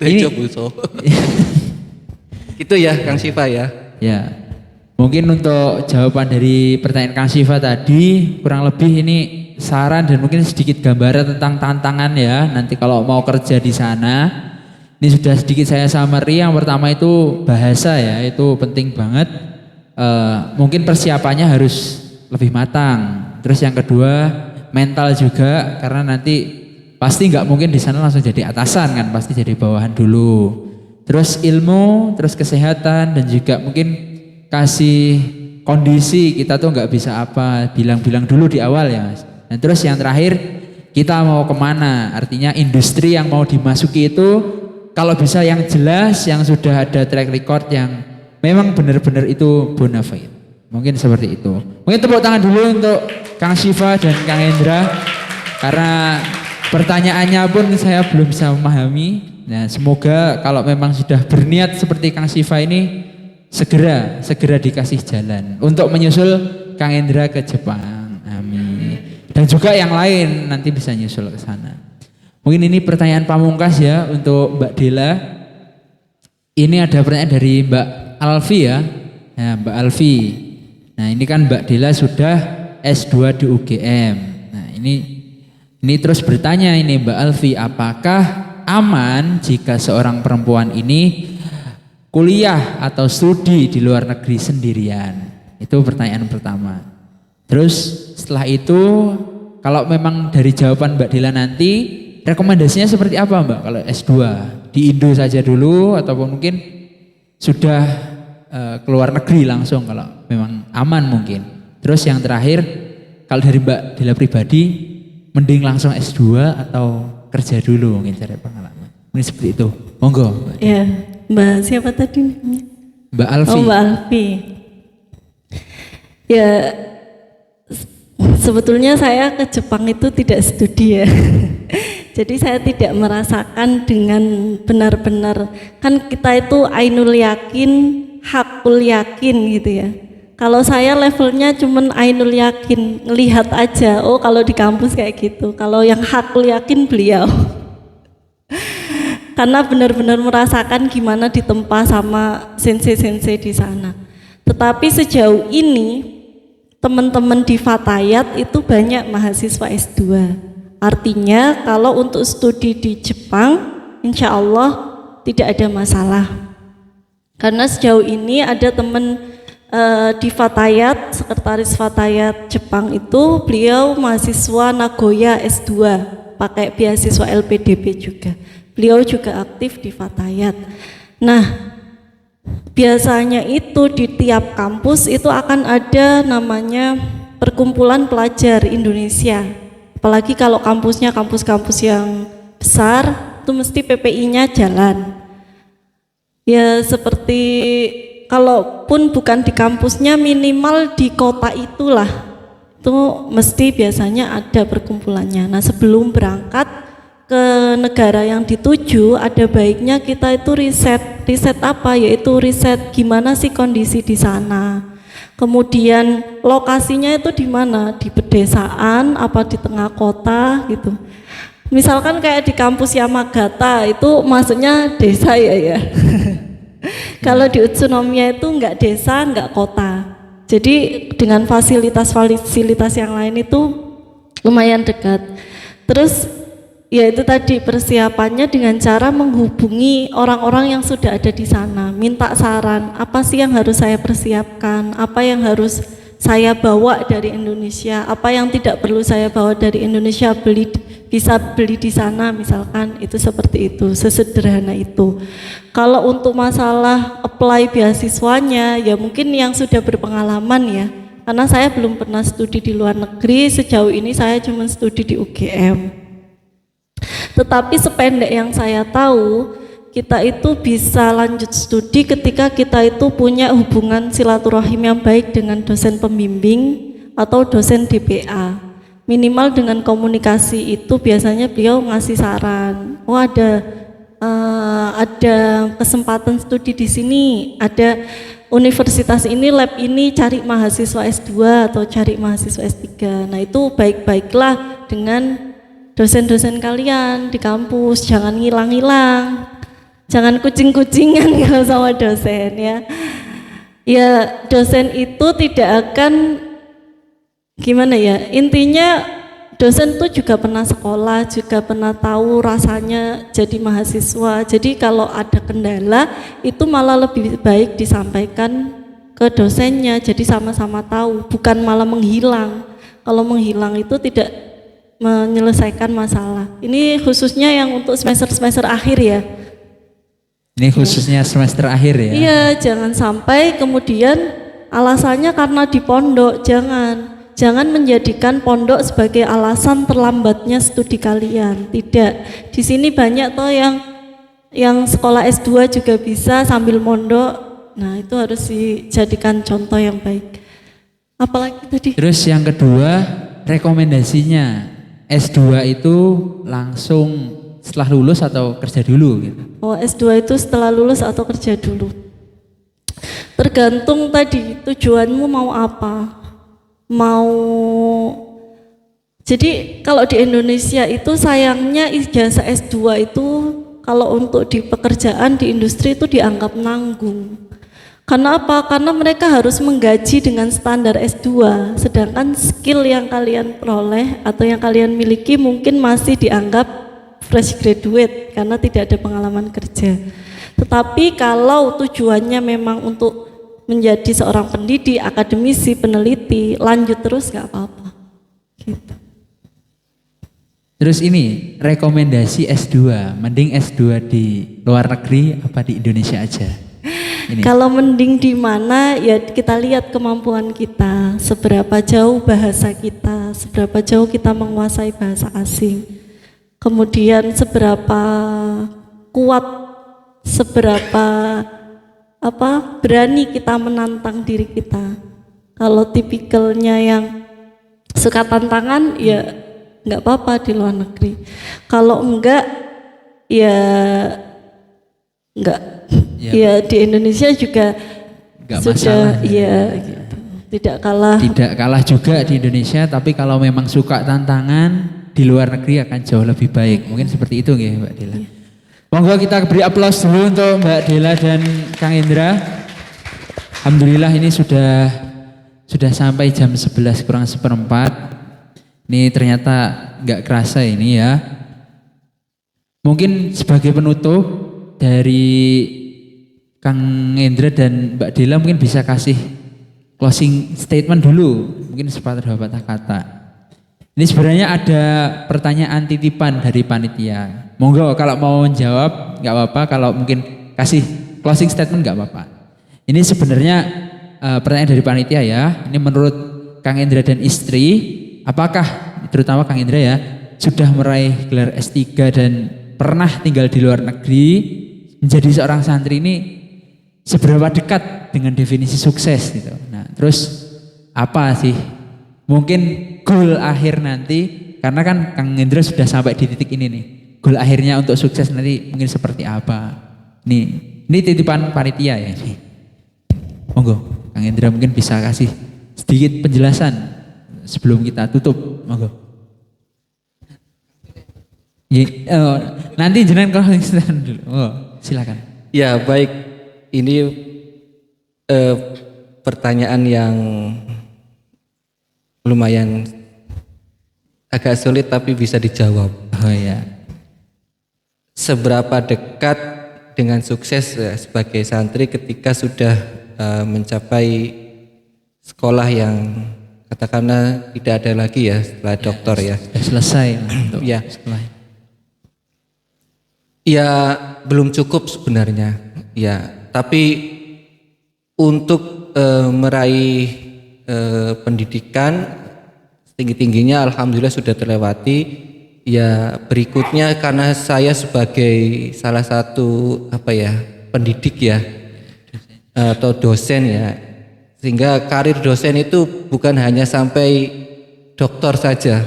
Speaker 2: Ini
Speaker 6: itu ya Kang Siva ya.
Speaker 2: Ya. Mungkin untuk jawaban dari pertanyaan Kang Siva tadi kurang lebih ini saran dan mungkin sedikit gambaran tentang tantangan ya. Nanti kalau mau kerja di sana, ini sudah sedikit saya summary. Yang pertama itu bahasa ya, itu penting banget. Mungkin persiapannya harus lebih matang. Terus yang kedua mental juga, karena nanti pasti nggak mungkin di sana langsung jadi atasan kan, pasti jadi bawahan dulu. Terus ilmu, terus kesehatan dan juga mungkin kasih kondisi kita tuh nggak bisa apa, bilang-bilang dulu di awal ya Mas. Dan terus yang terakhir kita mau kemana, artinya industri yang mau dimasuki itu kalau bisa yang jelas, yang sudah ada track record yang memang benar-benar itu bona fide. Mungkin seperti itu. Mungkin tepuk tangan dulu untuk Kang Syifa dan Kang Hendra karena pertanyaannya pun saya belum bisa memahami. Nah, semoga kalau memang sudah berniat seperti Kang Syifa ini segera dikasih jalan untuk menyusul Kang Hendra ke Jepang. Amin. Dan juga yang lain nanti bisa nyusul ke sana. Mungkin ini pertanyaan pamungkas ya untuk Mbak Dela. Ini ada pertanyaan dari Mbak Alfi ya. Nah, Mbak Alfi. Nah, ini kan Mbak Dela sudah S2 di UGM. Nah, ini terus bertanya ini Mbak Alfi, apakah aman jika seorang perempuan ini kuliah atau studi di luar negeri sendirian? Itu pertanyaan pertama. Terus setelah itu kalau memang dari jawaban Mbak Dela nanti rekomendasinya seperti apa Mbak kalau S2? Di Indo saja dulu ataupun mungkin sudah keluar negeri langsung kalau memang aman mungkin. Terus yang terakhir kalau dari Mbak Dela pribadi mending langsung S2 atau kerja dulu mungkin cari pengalaman. Ini seperti itu. Monggo Mbak.
Speaker 1: Ya, Mbak siapa tadi namanya?
Speaker 2: Mbak Alfi.
Speaker 1: Oh, Mbak Alfi. Ya, sebetulnya saya ke Jepang itu tidak studi ya. Jadi saya tidak merasakan dengan benar-benar, kan kita itu ainul yakin, hakul yakin gitu ya. Kalau saya levelnya cuman ainul yakin, ngelihat aja, oh kalau di kampus kayak gitu. Kalau yang hakul yakin beliau. Karena benar-benar merasakan gimana ditempa sama sensei-sensei di sana. Tetapi sejauh ini teman-teman di Fatayat itu banyak mahasiswa S2. Artinya kalau untuk studi di Jepang insya Allah tidak ada masalah. Karena sejauh ini ada teman di Fatayat, sekretaris Fatayat Jepang itu beliau mahasiswa Nagoya S2 pakai beasiswa LPDP juga. Beliau juga aktif di Fatayat. Nah, biasanya itu di tiap kampus itu akan ada namanya perkumpulan pelajar Indonesia. Apalagi kalau kampusnya kampus-kampus yang besar, itu mesti PPI-nya jalan. Ya seperti kalaupun bukan di kampusnya minimal di kota itulah. Itu mesti biasanya ada perkumpulannya. Nah, sebelum berangkat ke negara yang dituju ada baiknya kita itu riset apa, yaitu riset gimana sih kondisi di sana, kemudian lokasinya itu di mana, di pedesaan apa di tengah kota gitu. Misalkan kayak di kampus Yamagata itu maksudnya desa ya kalau di Utsunomiya itu enggak desa enggak kota, jadi dengan fasilitas yang lain itu lumayan dekat. Terus ya itu tadi persiapannya dengan cara menghubungi orang-orang yang sudah ada di sana, minta saran, apa sih yang harus saya persiapkan, apa yang harus saya bawa dari Indonesia, apa yang tidak perlu saya bawa dari Indonesia, bisa beli di sana misalkan, itu seperti itu, sesederhana itu. Kalau untuk masalah apply beasiswanya ya mungkin yang sudah berpengalaman ya, karena saya belum pernah studi di luar negeri, sejauh ini saya cuma studi di UGM. Tetapi sependek yang saya tahu, kita itu bisa lanjut studi ketika kita itu punya hubungan silaturahim yang baik dengan dosen pembimbing atau dosen DPA. Minimal dengan komunikasi itu biasanya beliau ngasih saran, oh ada kesempatan studi di sini, ada universitas ini, lab ini cari mahasiswa S2 atau cari mahasiswa S3. Nah itu baik-baiklah dengan dosen-dosen kalian di kampus, jangan ngilang-ngilang, jangan kucing-kucingan kalau sama dosen ya. Ya dosen itu tidak akan gimana ya, intinya dosen tuh juga pernah sekolah, juga pernah tahu rasanya jadi mahasiswa. Jadi kalau ada kendala itu malah lebih baik disampaikan ke dosennya, jadi sama-sama tahu, bukan malah menghilang. Kalau menghilang itu tidak menyelesaikan masalah. Ini khususnya yang untuk semester-semester akhir ya.
Speaker 2: Ini khususnya semester akhir ya.
Speaker 1: Iya, jangan sampai kemudian alasannya karena di pondok, jangan menjadikan pondok sebagai alasan terlambatnya studi kalian. Tidak. Di sini banyak toh yang sekolah S2 juga bisa sambil mondok. Nah, itu harus dijadikan contoh yang baik. Apalagi tadi?
Speaker 2: Terus yang kedua, rekomendasinya S2 itu langsung setelah lulus atau kerja dulu gitu.
Speaker 1: Oh, S2 itu setelah lulus atau kerja dulu? Tergantung tadi tujuanmu mau apa. Jadi kalau di Indonesia itu sayangnya ijazah S2 itu kalau untuk di pekerjaan di industri itu dianggap nanggung. Karena apa? Karena mereka harus menggaji dengan standar S2, sedangkan skill yang kalian peroleh atau yang kalian miliki mungkin masih dianggap fresh graduate karena tidak ada pengalaman kerja. Tetapi kalau tujuannya memang untuk menjadi seorang pendidik, akademisi, peneliti, lanjut terus nggak apa-apa. Gitu.
Speaker 2: Terus ini rekomendasi S2, mending S2 di luar negeri apa di Indonesia aja? Ini.
Speaker 1: Kalau mending di mana ya kita lihat kemampuan kita, seberapa jauh bahasa kita, seberapa jauh kita menguasai bahasa asing. Kemudian seberapa kuat, seberapa berani kita menantang diri kita. Kalau tipikalnya yang suka tantangan ya nggak apa-apa di luar negeri. Kalau enggak ya enggak. Ya di Indonesia juga
Speaker 2: nggak
Speaker 1: sudah
Speaker 2: masalah,
Speaker 1: ya gitu. Tidak kalah
Speaker 2: juga di Indonesia, tapi kalau memang suka tantangan di luar negeri akan jauh lebih baik. Mungkin seperti itu ya Mbak Dela. Monggo kita beri aplaus dulu untuk Mbak Dela dan Kang Indra. Alhamdulillah ini sudah sampai jam 11 kurang seperempat. Ini ternyata nggak kerasa ini ya. Mungkin sebagai penutup dari Kang Indra dan Mbak Dela mungkin bisa kasih closing statement dulu. Mungkin sepatah dua patah kata. Ini sebenarnya ada pertanyaan titipan dari panitia. Monggo kalau mau menjawab nggak apa-apa, kalau mungkin kasih closing statement nggak apa-apa. Ini sebenarnya pertanyaan dari panitia ya. Ini menurut Kang Indra dan istri, apakah terutama Kang Indra ya sudah meraih gelar S3 dan pernah tinggal di luar negeri, menjadi seorang santri ini seberapa dekat dengan definisi sukses gitu. Nah, terus apa sih mungkin goal akhir nanti, karena kan Kang Indra sudah sampai di titik ini nih. Goal akhirnya untuk sukses nanti mungkin seperti apa? Ini titipan panitia ya. Monggo, Kang Indra mungkin bisa kasih sedikit penjelasan sebelum kita tutup. Monggo. Nanti jenengan closing statement dulu. Oh, silakan.
Speaker 6: Ya baik, ini pertanyaan yang lumayan agak sulit tapi bisa dijawab.
Speaker 2: Oh ya.
Speaker 6: Seberapa dekat dengan sukses sebagai santri ketika sudah mencapai sekolah yang katakanlah tidak ada lagi ya setelah doktor ya.
Speaker 2: Sudah selesai untuk
Speaker 6: Ya.
Speaker 2: setelah.
Speaker 6: Ya belum cukup sebenarnya. Ya, tapi untuk meraih pendidikan tinggi-tingginya alhamdulillah sudah terlewati. Ya berikutnya karena saya sebagai salah satu pendidik ya atau dosen ya, sehingga karir dosen itu bukan hanya sampai doktor saja.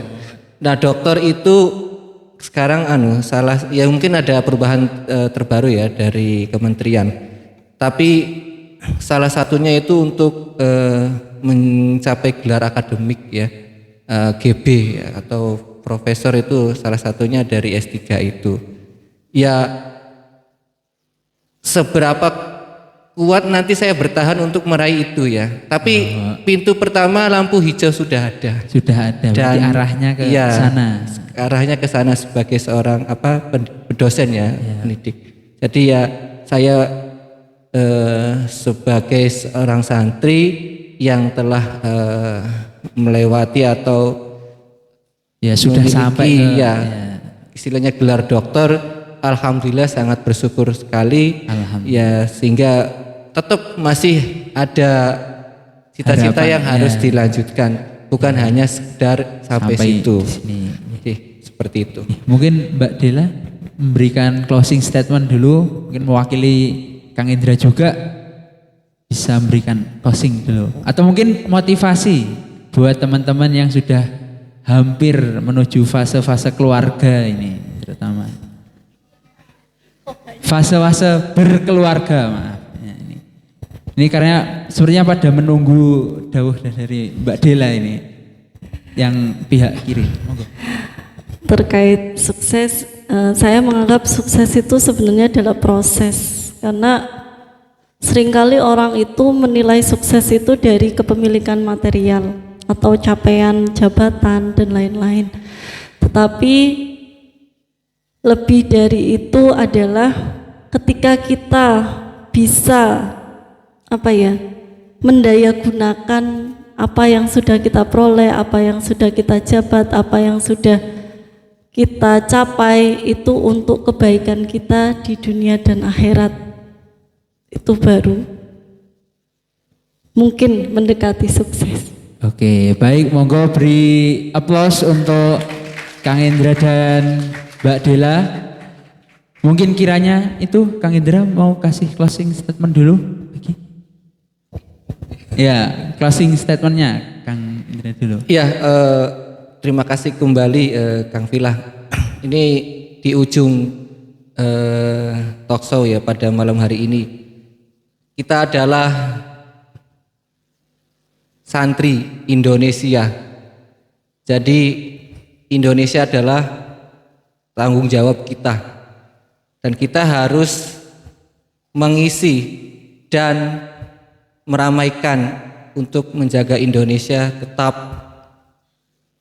Speaker 6: Nah doktor itu sekarang mungkin ada perubahan terbaru ya dari kementerian, tapi salah satunya itu untuk mencapai gelar akademik ya, GB ya, atau profesor itu salah satunya dari S3 itu. Ya seberapa kuat nanti saya bertahan untuk meraih itu ya. Tapi pintu pertama lampu hijau sudah ada.
Speaker 2: Sudah ada. Berarti arahnya ke sana.
Speaker 6: Arahnya ke sana sebagai seorang dosen ya, pendidik. Jadi ya saya sebagai seorang santri yang telah melewati atau
Speaker 2: ya sudah
Speaker 6: memiliki,
Speaker 2: sampai
Speaker 6: istilahnya gelar doktor, alhamdulillah sangat bersyukur sekali.
Speaker 2: Alhamdulillah.
Speaker 6: Ya, sehingga tetap masih ada cita-cita
Speaker 2: Harapan,
Speaker 6: yang harus
Speaker 2: ya.
Speaker 6: dilanjutkan, bukan hanya sekedar sampai situ.
Speaker 2: di sini.
Speaker 6: Oke, seperti itu.
Speaker 2: Mungkin Mbak Dela memberikan closing statement dulu, mungkin mewakili Kang Indra juga bisa memberikan closing dulu. Atau mungkin motivasi buat teman-teman yang sudah hampir menuju fase-fase keluarga ini terutama. Fase-fase berkeluarga, maaf. Ya, ini karena sebenarnya pada menunggu dawuh dari Mbak Dela ini yang pihak kiri. Monggo.
Speaker 1: Terkait sukses, saya menganggap sukses itu sebenarnya adalah proses, karena seringkali orang itu menilai sukses itu dari kepemilikan material atau capaian jabatan dan lain-lain. Tetapi lebih dari itu adalah ketika kita bisa mendayagunakan apa yang sudah kita peroleh, apa yang sudah kita jabat, apa yang sudah kita capai itu untuk kebaikan kita di dunia dan akhirat. Itu baru mungkin mendekati sukses.
Speaker 2: Oke, baik, monggo beri aplaus untuk Kang Indra dan Mbak Dela. Mungkin kiranya itu Kang Indra mau kasih closing statement dulu. Ya, closing statementnya Kang Indra dulu.
Speaker 6: Iya, terima kasih kembali Kang Filah. Ini di ujung talkshow ya pada malam hari ini. Kita adalah santri Indonesia. Jadi Indonesia adalah tanggung jawab kita. Dan kita harus mengisi dan meramaikan untuk menjaga Indonesia tetap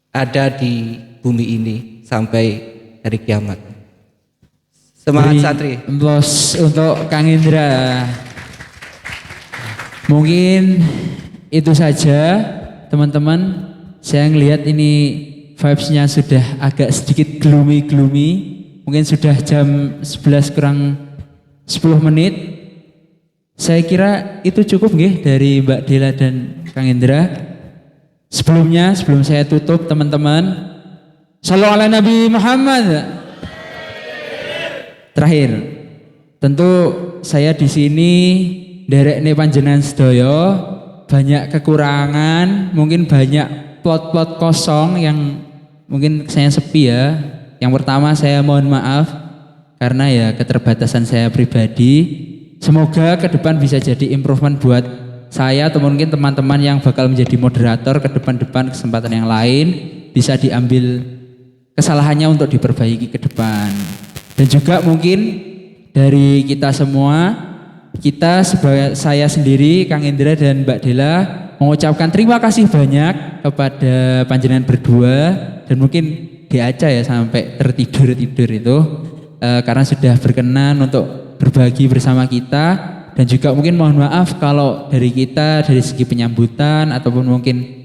Speaker 6: ada di bumi ini sampai hari kiamat. Semangat
Speaker 2: Beri
Speaker 6: santri.
Speaker 2: aplaus untuk Kang Indra. Mungkin itu saja teman-teman. Saya ngelihat ini vibes-nya sudah agak sedikit gloomy. Mungkin sudah jam 11 kurang 10 menit. Saya kira itu cukup nggih dari Mbak Dela dan Kang Indra. Sebelum saya tutup teman-teman, Shallallahu ala Nabi Muhammad. Terakhir, tentu saya di sini nderekne panjenengan sedaya banyak kekurangan, mungkin banyak plot-plot kosong yang mungkin saya sepi ya. Yang pertama saya mohon maaf karena ya keterbatasan saya pribadi. Semoga ke depan bisa jadi improvement buat saya atau mungkin teman-teman yang bakal menjadi moderator ke depan-depan kesempatan yang lain bisa diambil kesalahannya untuk diperbaiki ke depan. Dan juga mungkin dari kita semua, kita sebagai saya sendiri, Kang Indra dan Mbak Dela mengucapkan terima kasih banyak kepada panjenengan berdua dan mungkin Aca ya sampai tertidur itu karena sudah berkenan untuk berbagi bersama kita. Dan juga mungkin mohon maaf kalau dari kita dari segi penyambutan ataupun mungkin